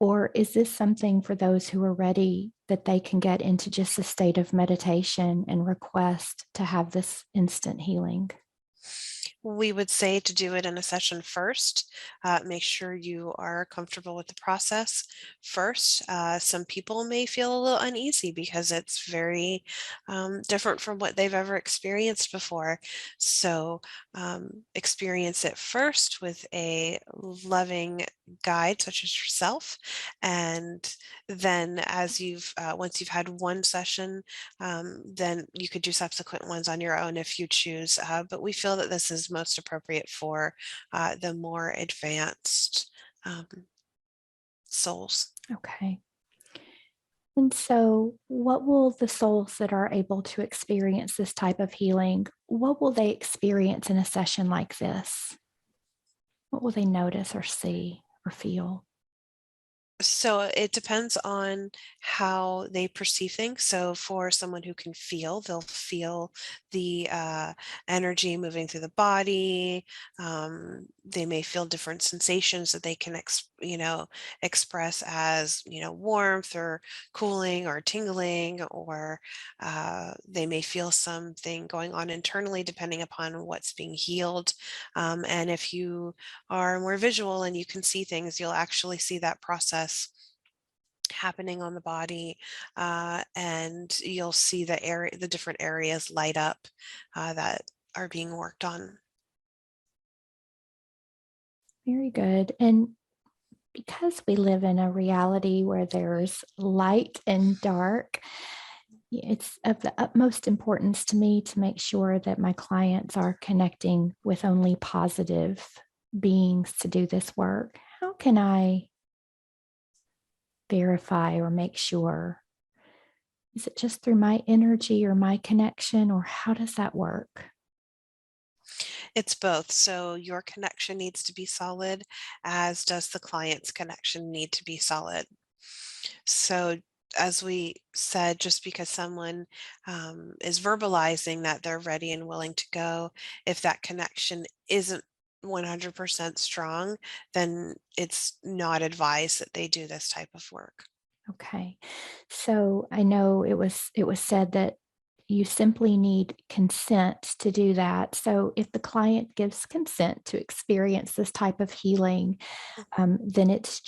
Or is this something for those who are ready that they can get into just a state of meditation and request to have this instant healing? We would say to do it in a session first. Make sure you are comfortable with the process first. Some people may feel a little uneasy because it's very different from what they've ever experienced before. So experience it first with a loving guide, such as yourself. And then, once you've had one session, then you could do subsequent ones on your own if you choose. But we feel that this is most appropriate for the more advanced souls. Okay. And so, what will the souls that are able to experience this type of healing, what will they experience in a session like this? What will they notice or see or feel? So it depends on how they perceive things. So for someone who can feel, they'll feel the energy moving through the body. They may feel different sensations that they can, express as warmth or cooling or tingling, or they may feel something going on internally depending upon what's being healed. And if you are more visual and you can see things, you'll actually see that process happening on the body, and you'll see the different areas light up that are being worked on. Very good. And because we live in a reality where there's light and dark, it's of the utmost importance to me to make sure that my clients are connecting with only positive beings to do this work. How can I verify or make sure? Is it just through my energy or my connection, or how does that work? It's both. So your connection needs to be solid, as does the client's connection need to be solid. So, as we said, just because someone is verbalizing that they're ready and willing to go, if that connection isn't 100% strong, then it's not advised that they do this type of work. Okay. So I know it was said that you simply need consent to do that. So if the client gives consent to experience this type of healing, then is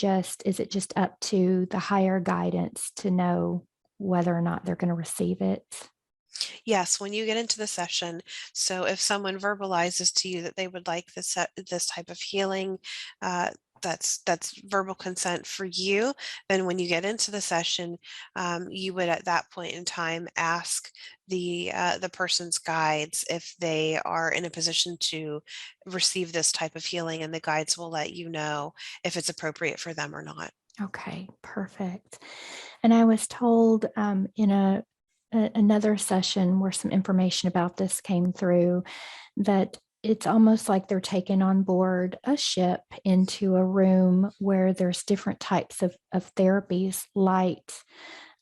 it just up to the higher guidance to know whether or not they're going to receive it? Yes, when you get into the session, so if someone verbalizes to you that they would like this type of healing, uh, that's verbal consent for you. Then when you get into the session, you would at that point in time ask the person's guides if they are in a position to receive this type of healing, and the guides will let you know if it's appropriate for them or not. Okay, perfect. And I was told in another session where some information about this came through that it's almost like they're taken on board a ship into a room where there's different types of therapies,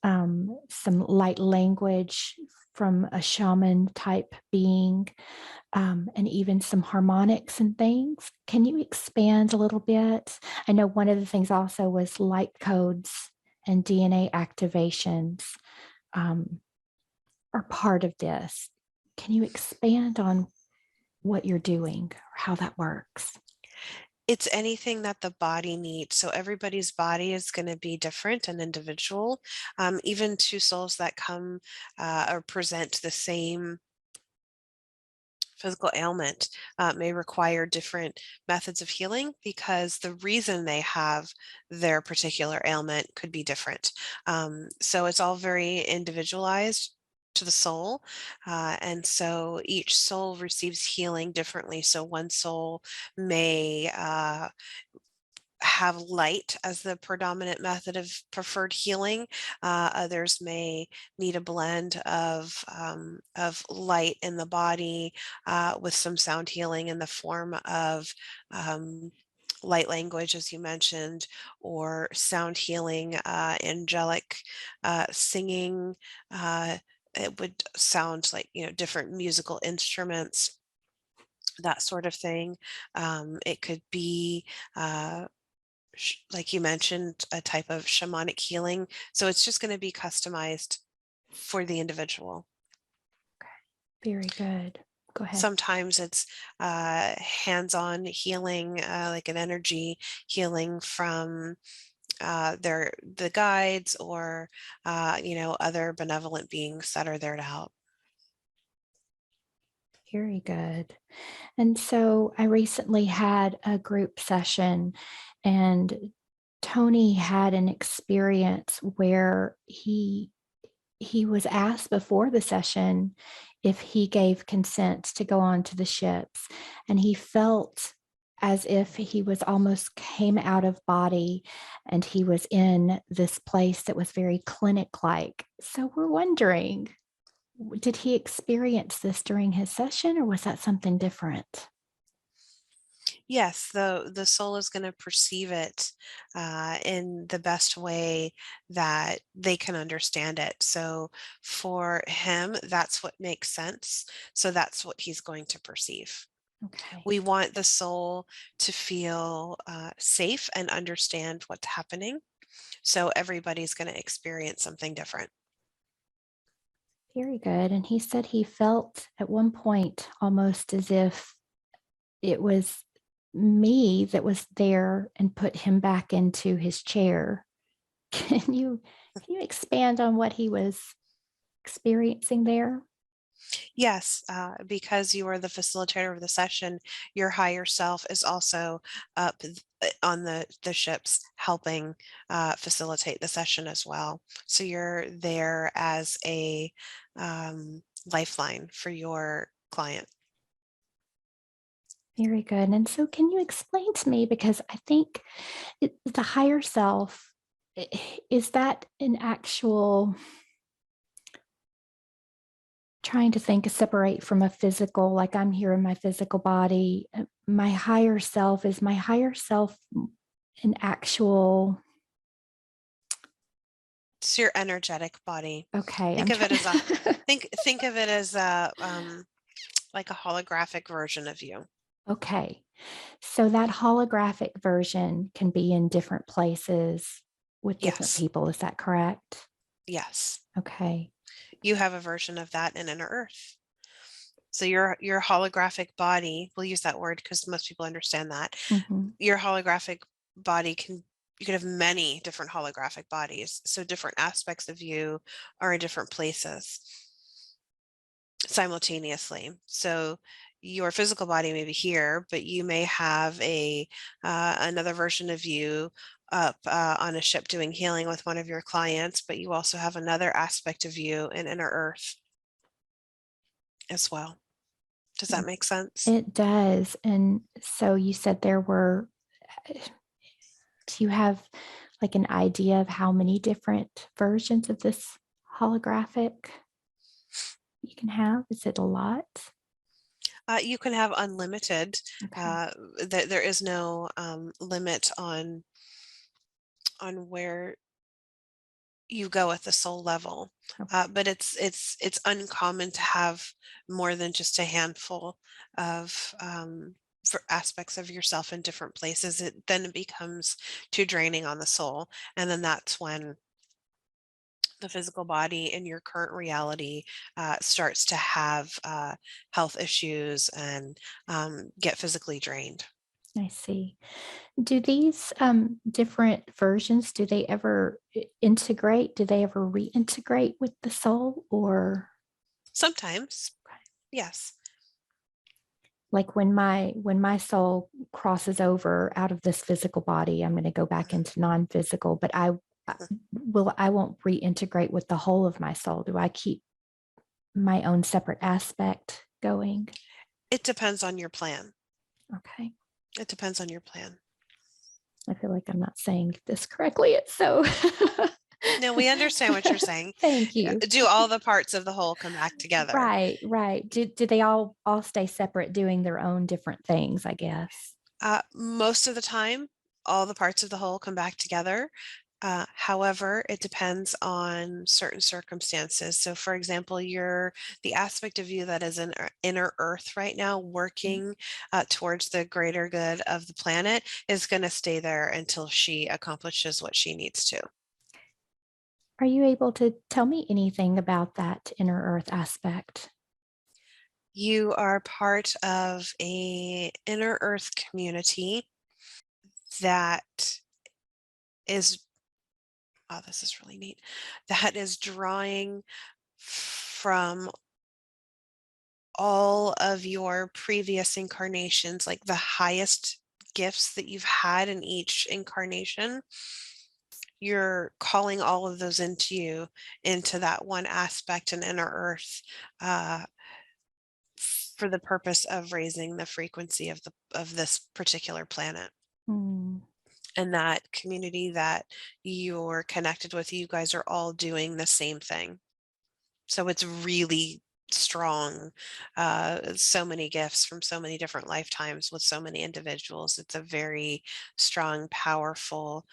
some light language from a shaman type being, and even some harmonics and things. Can you expand a little bit? I know one of the things also was light codes and DNA activations are part of this. Can you expand on what you're doing or how that works? It's anything that the body needs. So everybody's body is going to be different and individual. Even two souls that come or present the same physical ailment may require different methods of healing, because the reason they have their particular ailment could be different. So it's all very individualized to the soul. And so each soul receives healing differently. So one soul may have light as the predominant method of preferred healing. Others may need a blend of light in the body with some sound healing in the form of light language, as you mentioned, or sound healing, angelic singing. It would sound like, different musical instruments, that sort of thing. It could be like you mentioned, a type of shamanic healing. So it's just going to be customized for the individual. Very good. Go ahead. Sometimes it's hands-on healing, like an energy healing from the guides, or other benevolent beings that are there to help. Very good. And so I recently had a group session, and Tony had an experience where he was asked before the session if he gave consent to go on to the ships, and he felt as if he was almost came out of body and he was in this place that was very clinic-like. So we're wondering, did he experience this during his session or was that something different? Yes, the soul is going to perceive it in the best way that they can understand it. So for him, that's what makes sense. So that's what he's going to perceive. Okay. We want the soul to feel safe and understand what's happening. So everybody's going to experience something different. Very good. And he said he felt at one point almost as if it was me that was there and put him back into his chair. Can you expand on what he was experiencing there? Yes, because you are the facilitator of the session, your higher self is also on the ships helping facilitate the session as well. So you're there as a lifeline for your client. Very good. And so, can you explain to me, because I think the higher self, is that an actual, trying to think, separate from a physical, like I'm here in my physical body, my higher self, is my higher self an actual, It's your energetic body. okay, Think I'm of it trying. as a think of it as a like a holographic version of you. Okay. So that holographic version can be in different places with different Yes, people. Is that correct? yes. Okay. You have a version of that in Inner Earth. So your holographic body, we'll use that word because most people understand that. Mhm. Your holographic body can you can have many different holographic bodies. So different aspects of you are in different places simultaneously. So your physical body may be here, but you may have a another version of you up on a ship doing healing with one of your clients, but you also have another aspect of you in Inner Earth as well. Does that make sense? It does. And so you said there were, do you have like an idea of how many different versions of this holographic you can have? Is it a lot? You can have unlimited. Okay. There is no limit on where you go at the soul level, Okay. but it's uncommon to have more than just a handful of for aspects of yourself in different places. It becomes too draining on the soul, and then that's when the physical body in your current reality starts to have health issues and get physically drained. I see. Do these different versions, do they ever integrate? Do they ever reintegrate with the soul? Or Sometimes, yes. like when my soul crosses over out of this physical body, I'm going to go back into non-physical, but I won't reintegrate with the whole of my soul. Do I keep my own separate aspect going? It depends on your plan. Okay. It depends on your plan. I feel like I'm not saying this correctly. It's so No, we understand what you're saying. thank you. Do all the parts of the whole come back together? Right, right. Do they all stay separate doing their own different things, I guess? Most of the time, all the parts of the whole come back together. However, it depends on certain circumstances. So, for example, the aspect of you that is in inner Earth right now, working towards the greater good of the planet, is going to stay there until she accomplishes what she needs to. Are you able to tell me anything about that inner earth aspect? You are part of a inner Earth community that is, oh, this is really neat, that is drawing from all of your previous incarnations, like the highest gifts that you've had in each incarnation. You're calling all of those into that one aspect in inner Earth, uh, for the purpose of raising the frequency of this particular planet. Mm. And that community that you're connected with, you guys are all doing the same thing. So it's really strong. So many gifts from so many different lifetimes with so many individuals. It's a very strong, powerful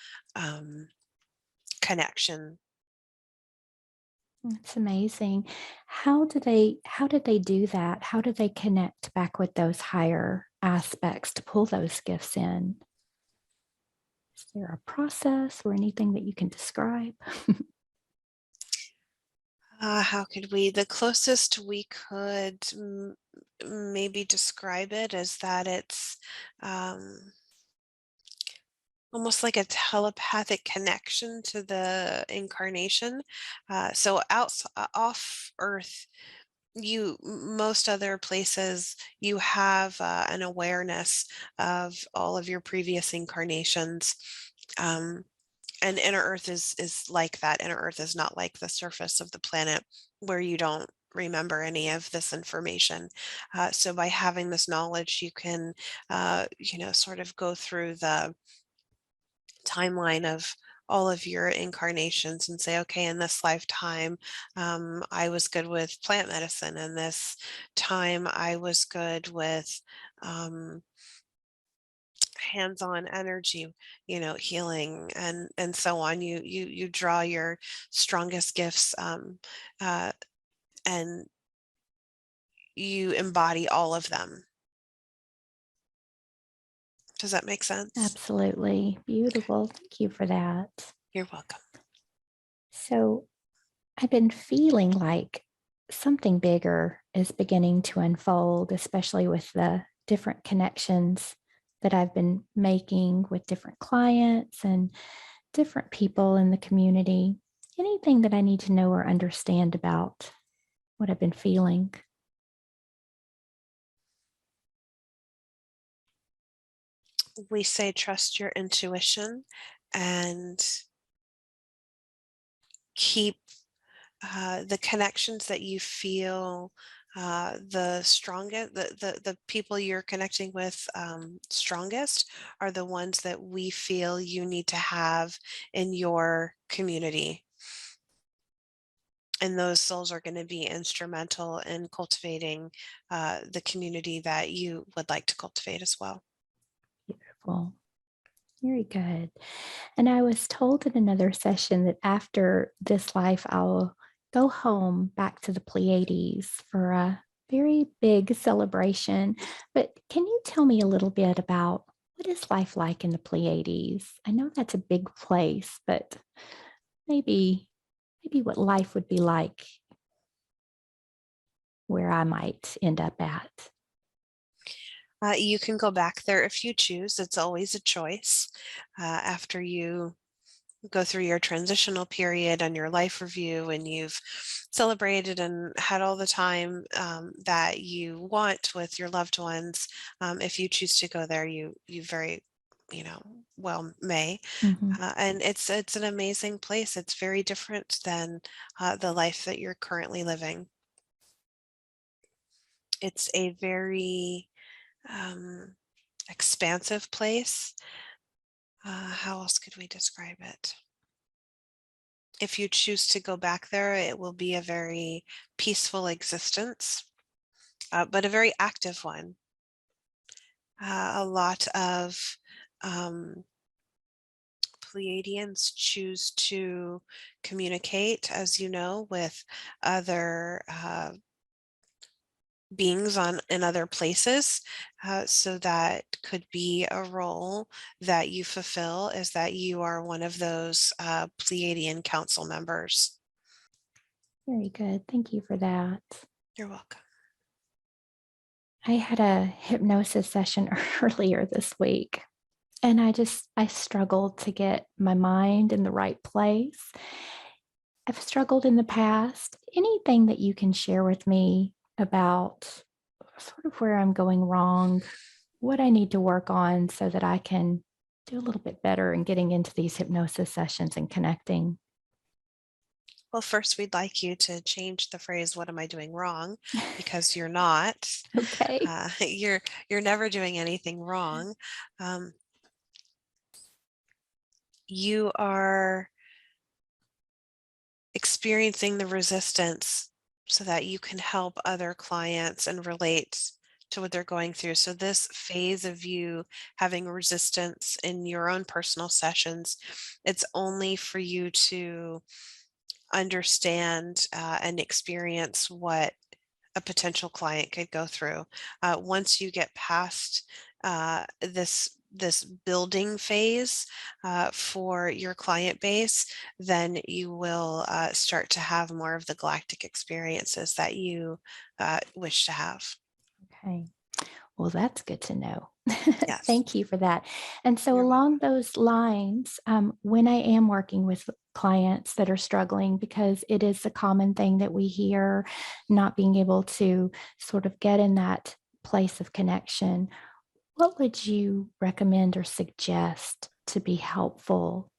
connection. It's amazing. How did they do that? How did they connect back with those higher aspects to pull those gifts in? Is there a process or anything that you can describe? How could we? The closest we could maybe describe it is that it's um, almost like a telepathic connection to the incarnation. So off Earth, most other places, you have an awareness of all of your previous incarnations. Um, and inner Earth is like that. Inner Earth is not like the surface of the planet where you don't remember any of this information. So by having this knowledge, you can, sort of go through the timeline of all of your incarnations and say, okay, in this lifetime, I was good with plant medicine. And this time, I was good with um, hands-on energy, healing and so on. You draw your strongest gifts, uh, and you embody all of them. Does that make sense? Absolutely. Beautiful. Thank you for that. You're welcome. So I've been feeling like something bigger is beginning to unfold, especially with the different connections that I've been making with different clients and different people in the community. Anything that I need to know or understand about what I've been feeling? We say trust your intuition and keep the connections that you feel the strongest, the people you're connecting with strongest are the ones that we feel you need to have in your community. And those souls are going to be instrumental in cultivating the community that you would like to cultivate as well. Beautiful. Very good. And I was told in another session that after this life, I'll go home back to the Pleiades for a very big celebration. But can you tell me a little bit about what is life like in the Pleiades? I know that's a big place, but maybe what life would be like where I might end up at. You can go back there if you choose. It's always a choice. After you go through your transitional period and your life review and you've celebrated and had all the time that you want with your loved ones, if you choose to go there, you very well may. Mhm. And it's an amazing place. It's very different than the life that you're currently living. It's a very um, expansive place. How else could we describe it? If you choose to go back there, it will be a very peaceful existence, but a very active one. A lot of um, Pleiadians choose to communicate, as you know, with other beings in other places. So that could be a role that you fulfill, is that you are one of those Pleiadian council members. Very good. Thank you for that. You're welcome. I had a hypnosis session earlier this week, and I struggled to get my mind in the right place. I've struggled in the past. Anything that you can share with me about sort of where I'm going wrong, what I need to work on so that I can do a little bit better in getting into these hypnosis sessions and connecting? Well, first, we'd like you to change the phrase, "What am I doing wrong?" Because you're not. Okay. You're never doing anything wrong. Um, you are experiencing the resistance so that you can help other clients and relate to what they're going through. So, this phase of you having resistance in your own personal sessions, it's only for you to understand and experience what a potential client could go through. Once you get past this building phase for your client base, then you will start to have more of the galactic experiences that you wish to have. Okay. Well, that's good to know. Yes, Thank you for that. And so, you're welcome. along those lines, when I am working with clients that are struggling, because it is a common thing that we hear, not being able to sort of get in that place of connection, what would you recommend or suggest to be helpful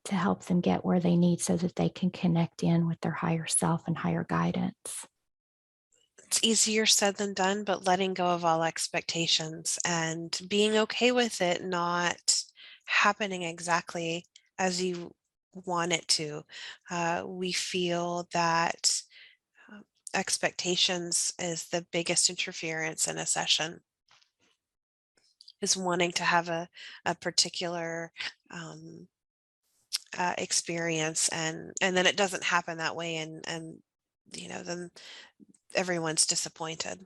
to help them get where they need so that they can connect in with their higher self and higher guidance? It's easier said than done, but letting go of all expectations and being okay with it not happening exactly as you want it to. We feel that uh, expectations is the biggest interference in a session, is wanting to have a particular um, experience, and then it doesn't happen that way, and then everyone's disappointed.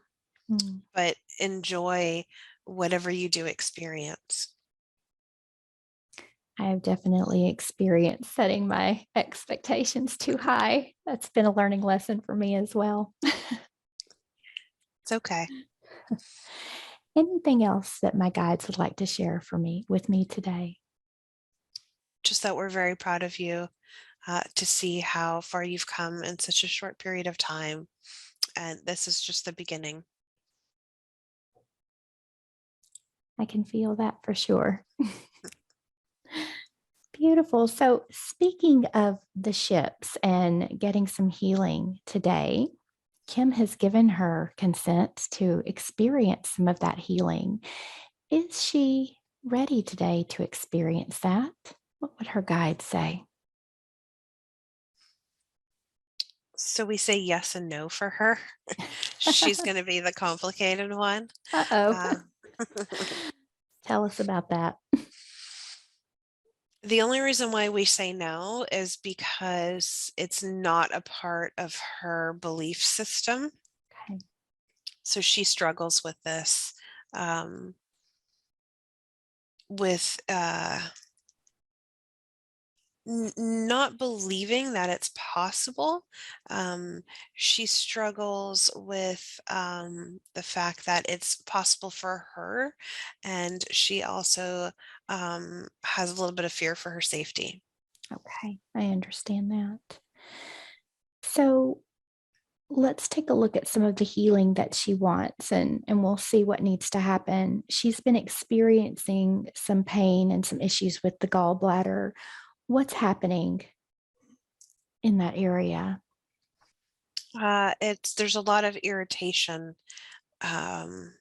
Mm. But enjoy whatever you do experience. I have definitely experienced setting my expectations too high. That's been a learning lesson for me as well. It's okay. Anything else that my guides would like to share for me with me today? Just that we're very proud of you to see how far you've come in such a short period of time. And this is just the beginning. I can feel that for sure. Beautiful. So, speaking of the ships and getting some healing today, Kim has given her consent to experience some of that healing. Is she ready today to experience that? What would her guide say? So we say yes and no for her. She's going to be the complicated one. Uh-oh. Uh, Tell us about that. the only reason why we say no is because it's not a part of her belief system. Okay. So she struggles with this, um, with not believing that it's possible. She struggles with the fact that it's possible for her, and she also has a little bit of fear for her safety. Okay. I understand that. So let's take a look at some of the healing that she wants and we'll see what needs to happen. She's been experiencing some pain and some issues with the gallbladder. What's happening in that area? It's There's a lot of irritation. Um,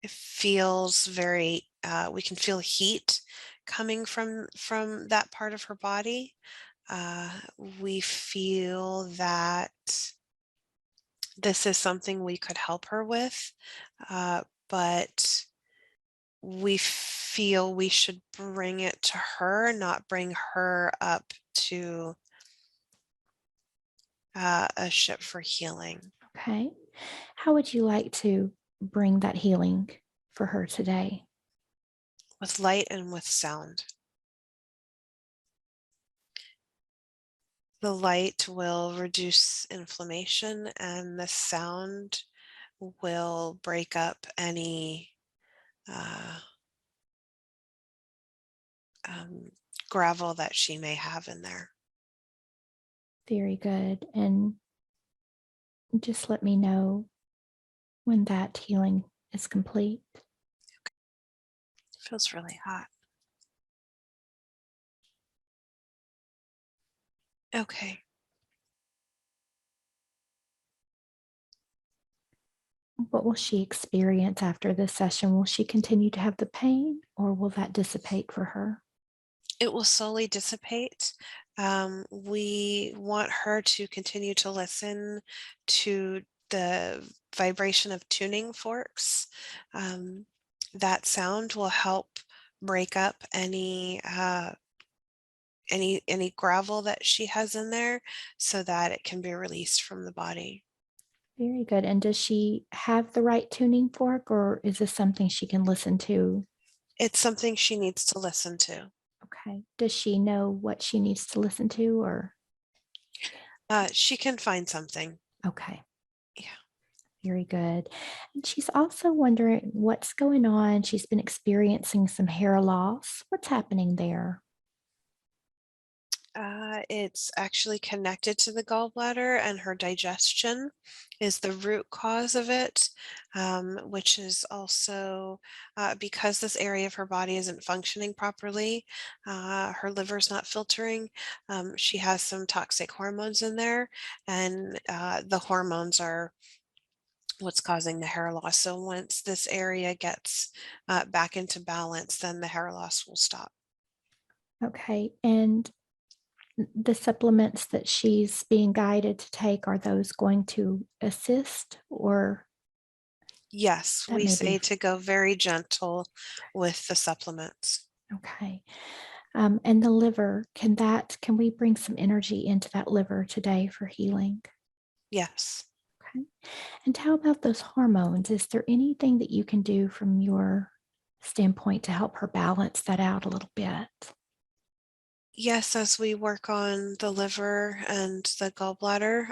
it feels very. We can feel heat coming from that part of her body. Uh, we feel that this is something we could help her with, but we feel we should bring it to her, not bring her up to a ship for healing. Okay. How would you like to bring that healing for her today? With light and with sound. The light will reduce inflammation, and the sound will break up any uh, um, gravel that she may have in there. Very good. And just let me know when that healing is complete. Feels really hot. Okay. What will she experience after this session? Will she continue to have the pain or will that dissipate for her? It will slowly dissipate. We want her to continue to listen to the vibration of tuning forks. Um, that sound will help break up any gravel that she has in there so that it can be released from the body. Very good. And does she have the right tuning fork or is this something she can listen to? It's something she needs to listen to. Okay. Does she know what she needs to listen to or? She can find something. Okay. Yeah. Very good. And she's also wondering what's going on. She's been experiencing some hair loss. What's happening there? It's actually connected to the gallbladder, and her digestion is the root cause of it, which is also because this area of her body isn't functioning properly. Her liver's not filtering. She has some toxic hormones in there, and the hormones are what's causing the hair loss. So once this area gets back into balance, then the hair loss will stop. Okay. And the supplements that she's being guided to take, are those going to assist or Yes, that we may be say to go very gentle with the supplements. okay? And the liver, can we bring some energy into that liver today for healing? Yes. Okay. And how about those hormones? Is there anything that you can do from your standpoint to help her balance that out a little bit? Yes, as we work on the liver and the gallbladder,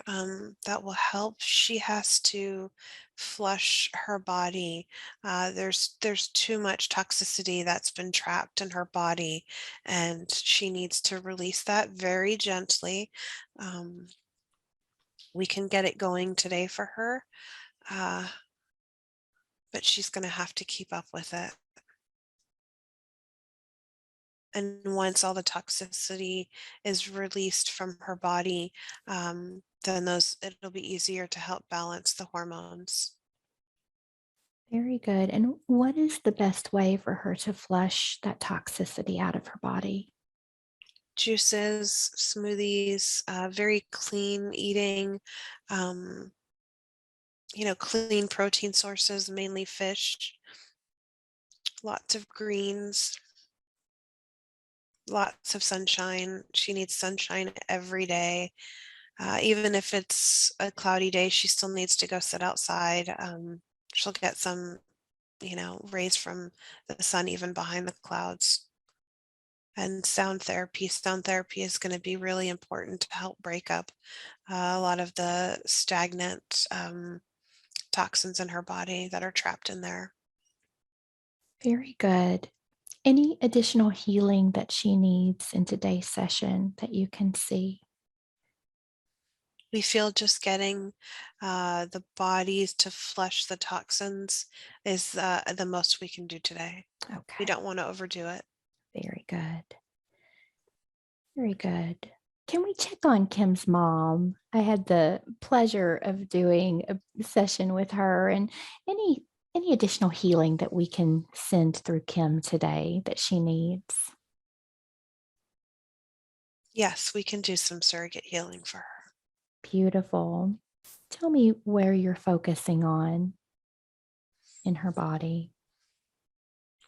that will help. She has to flush her body. There's too much toxicity that's been trapped in her body, and she needs to release that very gently. Um, we can get it going today for her, uh, but she's going to have to keep up with it. And once all the toxicity is released from her body, then those it'll be easier to help balance the hormones. Very good. And what is the best way for her to flush that toxicity out of her body? Juices, smoothies, very clean eating, um, clean protein sources, mainly fish, lots of greens, lots of sunshine. She needs sunshine every day. Even if it's a cloudy day, she still needs to go sit outside. She'll get some, rays from the sun even behind the clouds. And sound therapy. Sound therapy is going to be really important to help break up a lot of the stagnant toxins in her body that are trapped in there. Very good. Any additional healing that she needs in today's session that you can see? We feel just getting the bodies to flush the toxins is the most we can do today. We Okay, don't want to overdo it. very good. Very good. Can we check on Kim's mom? I had the pleasure of doing a session with her and any any additional healing that we can send through Kim today that she needs. Yes, we can do some surrogate healing for her. Beautiful. Tell me where you're focusing on in her body.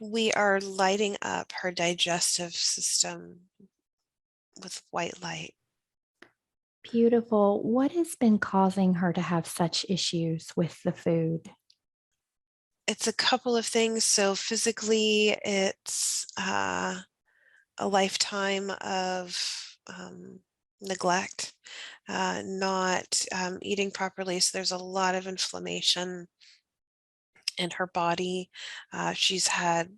We are lighting up her digestive system with white light. Beautiful. What has been causing her to have such issues with the food? It's a couple of things. So physically, it's a lifetime of neglect, not eating properly. So there's a lot of inflammation in her body. She's had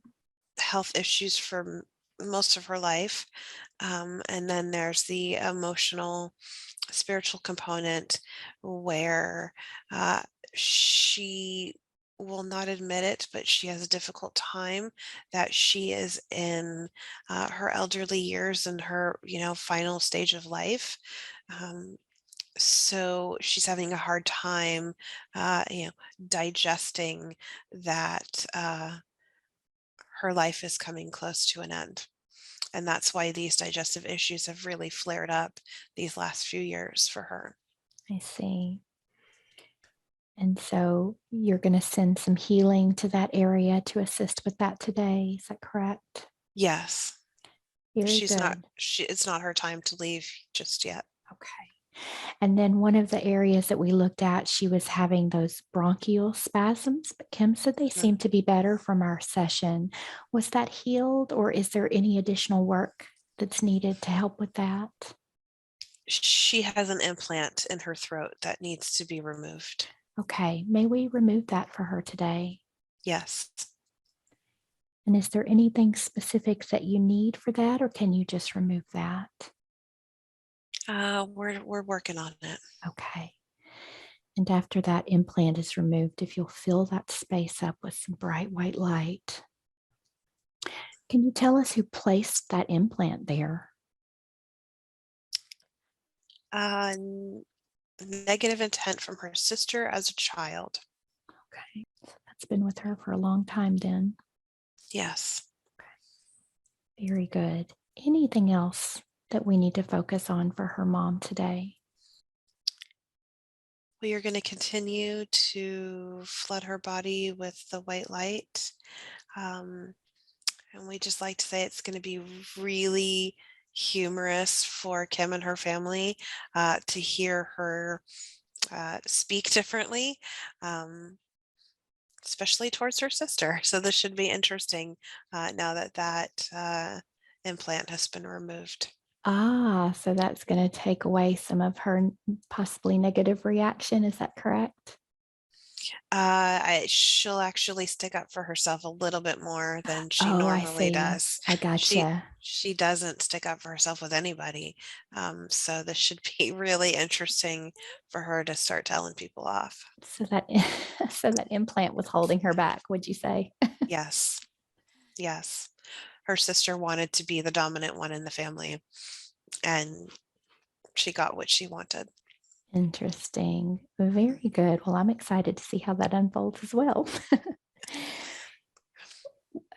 health issues for most of her life. And then there's the emotional, spiritual component where uh, she will not admit it, but she has a difficult time that she is in her elderly years and her, final stage of life. Um, so she's having a hard time, digesting that her life is coming close to an end. And that's why these digestive issues have really flared up these last few years for her. I see. And so you're going to send some healing to that area to assist with that today. Is that correct? Yes. Very She's not good. it's not her time to leave just yet. Okay. And then one of the areas that we looked at, she was having those bronchial spasms, but Kim said they Mhm. seemed to be better from our session. Was that healed, or is there any additional work that's needed to help with that? She has an implant in her throat that needs to be removed. Okay. May we remove that for her today? Yes. And is there anything specific that you need for that, or can you just remove that? We're working on it. Okay. And after that implant is removed, if you'll fill that space up with some bright white light, can you tell us who placed that implant there? N Negative intent from her sister as a child. Okay. So that's been with her for a long time then. Yes. Very good. Anything else that we need to focus on for her mom today? We are gonna continue to flood her body with the white light. Um, and we just like to say it's gonna be really humorous for Kim and her family to hear her speak differently, um, especially towards her sister. So this should be interesting now that implant has been removed. Ah, so that's going to take away some of her possibly negative reaction. Is that correct? She'll actually stick up for herself a little bit more than she Oh, I normally see. does. I She gotcha. she doesn't stick up for herself with anybody. So this should be really interesting for her to start telling people off. So that so that implant was holding her back, would you say? Yes, yes. Her sister wanted to be the dominant one in the family, and she got what she wanted. Interesting. Very good. Well, I'm excited to see how that unfolds as well.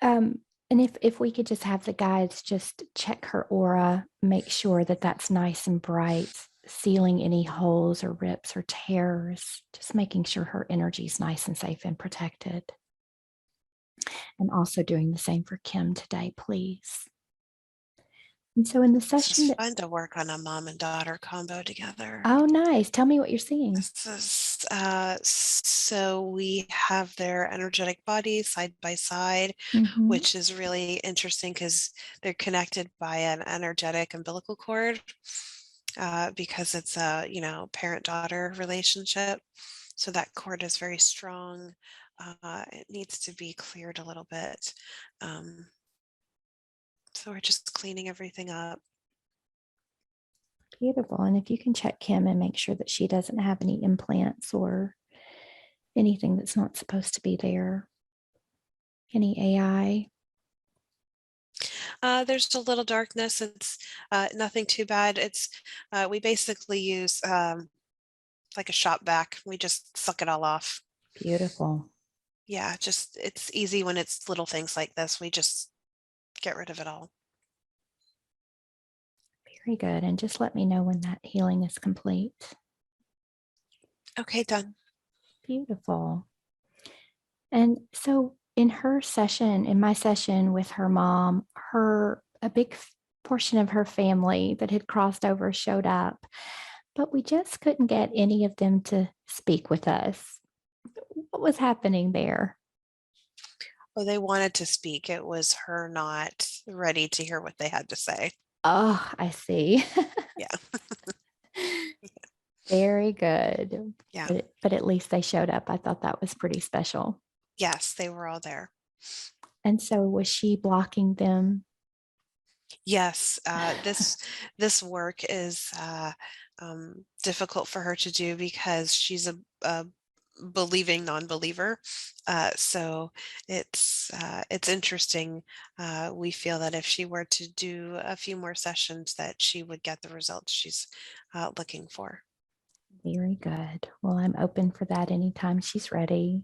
Um, and if we could just have the guides just check her aura, make sure that that's nice and bright, sealing any holes or rips or tears, just making sure her energy is nice and safe and protected. And also doing the same for Kim today, please. And so in the This is session that, fun to work on a mom and daughter combo together. oh, nice. Tell me what you're seeing. This is, so we have their energetic bodies side by side, Mhm. which is really interesting because they're connected by an energetic umbilical cord, because it's a, parent-daughter relationship. So that cord is very strong. It needs to be cleared a little bit. Um, so we're just cleaning everything up. Beautiful. And if you can check Kim and make sure that she doesn't have any implants or anything that's not supposed to be there, any AI. There's a little darkness. It's nothing too bad. We basically use like a shop vac. We just suck it all off. Beautiful. Yeah, just it's easy when it's little things like this. We just get rid of it all. Very good. And just let me know when that healing is complete. Okay, done. Beautiful. And so in her session, in my session with her mom, a big portion of her family that had crossed over showed up, but we just couldn't get any of them to speak with us. What was happening there? Oh, they wanted to speak. It was her not ready to hear what they had to say. Oh, I see. Yeah, Very good. yeah. But at least they showed up. I thought that was pretty special. Yes, they were all there. And so was she blocking them? Yes, this work is difficult for her to do because she's a believing non-believer. So it's interesting. We feel that if she were to do a few more sessions, that she would get the results she's looking for. Very good. Well, I'm open for that anytime she's ready.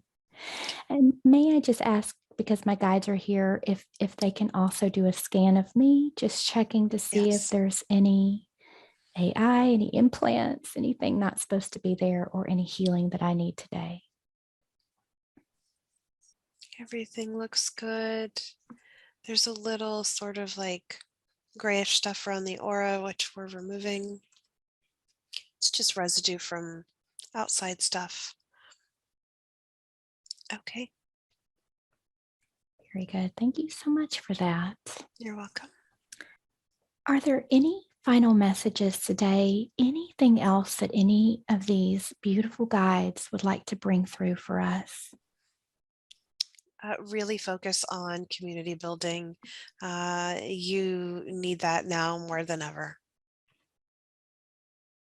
And may I just ask, because my guides are here, if they can also do a scan of me, just checking to see if Yes. there's any AI, any implants, anything not supposed to be there, or any healing that I need today. Everything looks good. There's a little sort of like grayish stuff around the aura, which we're removing. It's just residue from outside stuff. Okay, Very good. Thank you so much for that. you're welcome. Are there any final messages today? Anything else that any of these beautiful guides would like to bring through for us? Really focus on community building. You need that now more than ever.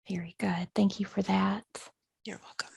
Very good. Thank you for that. You're welcome.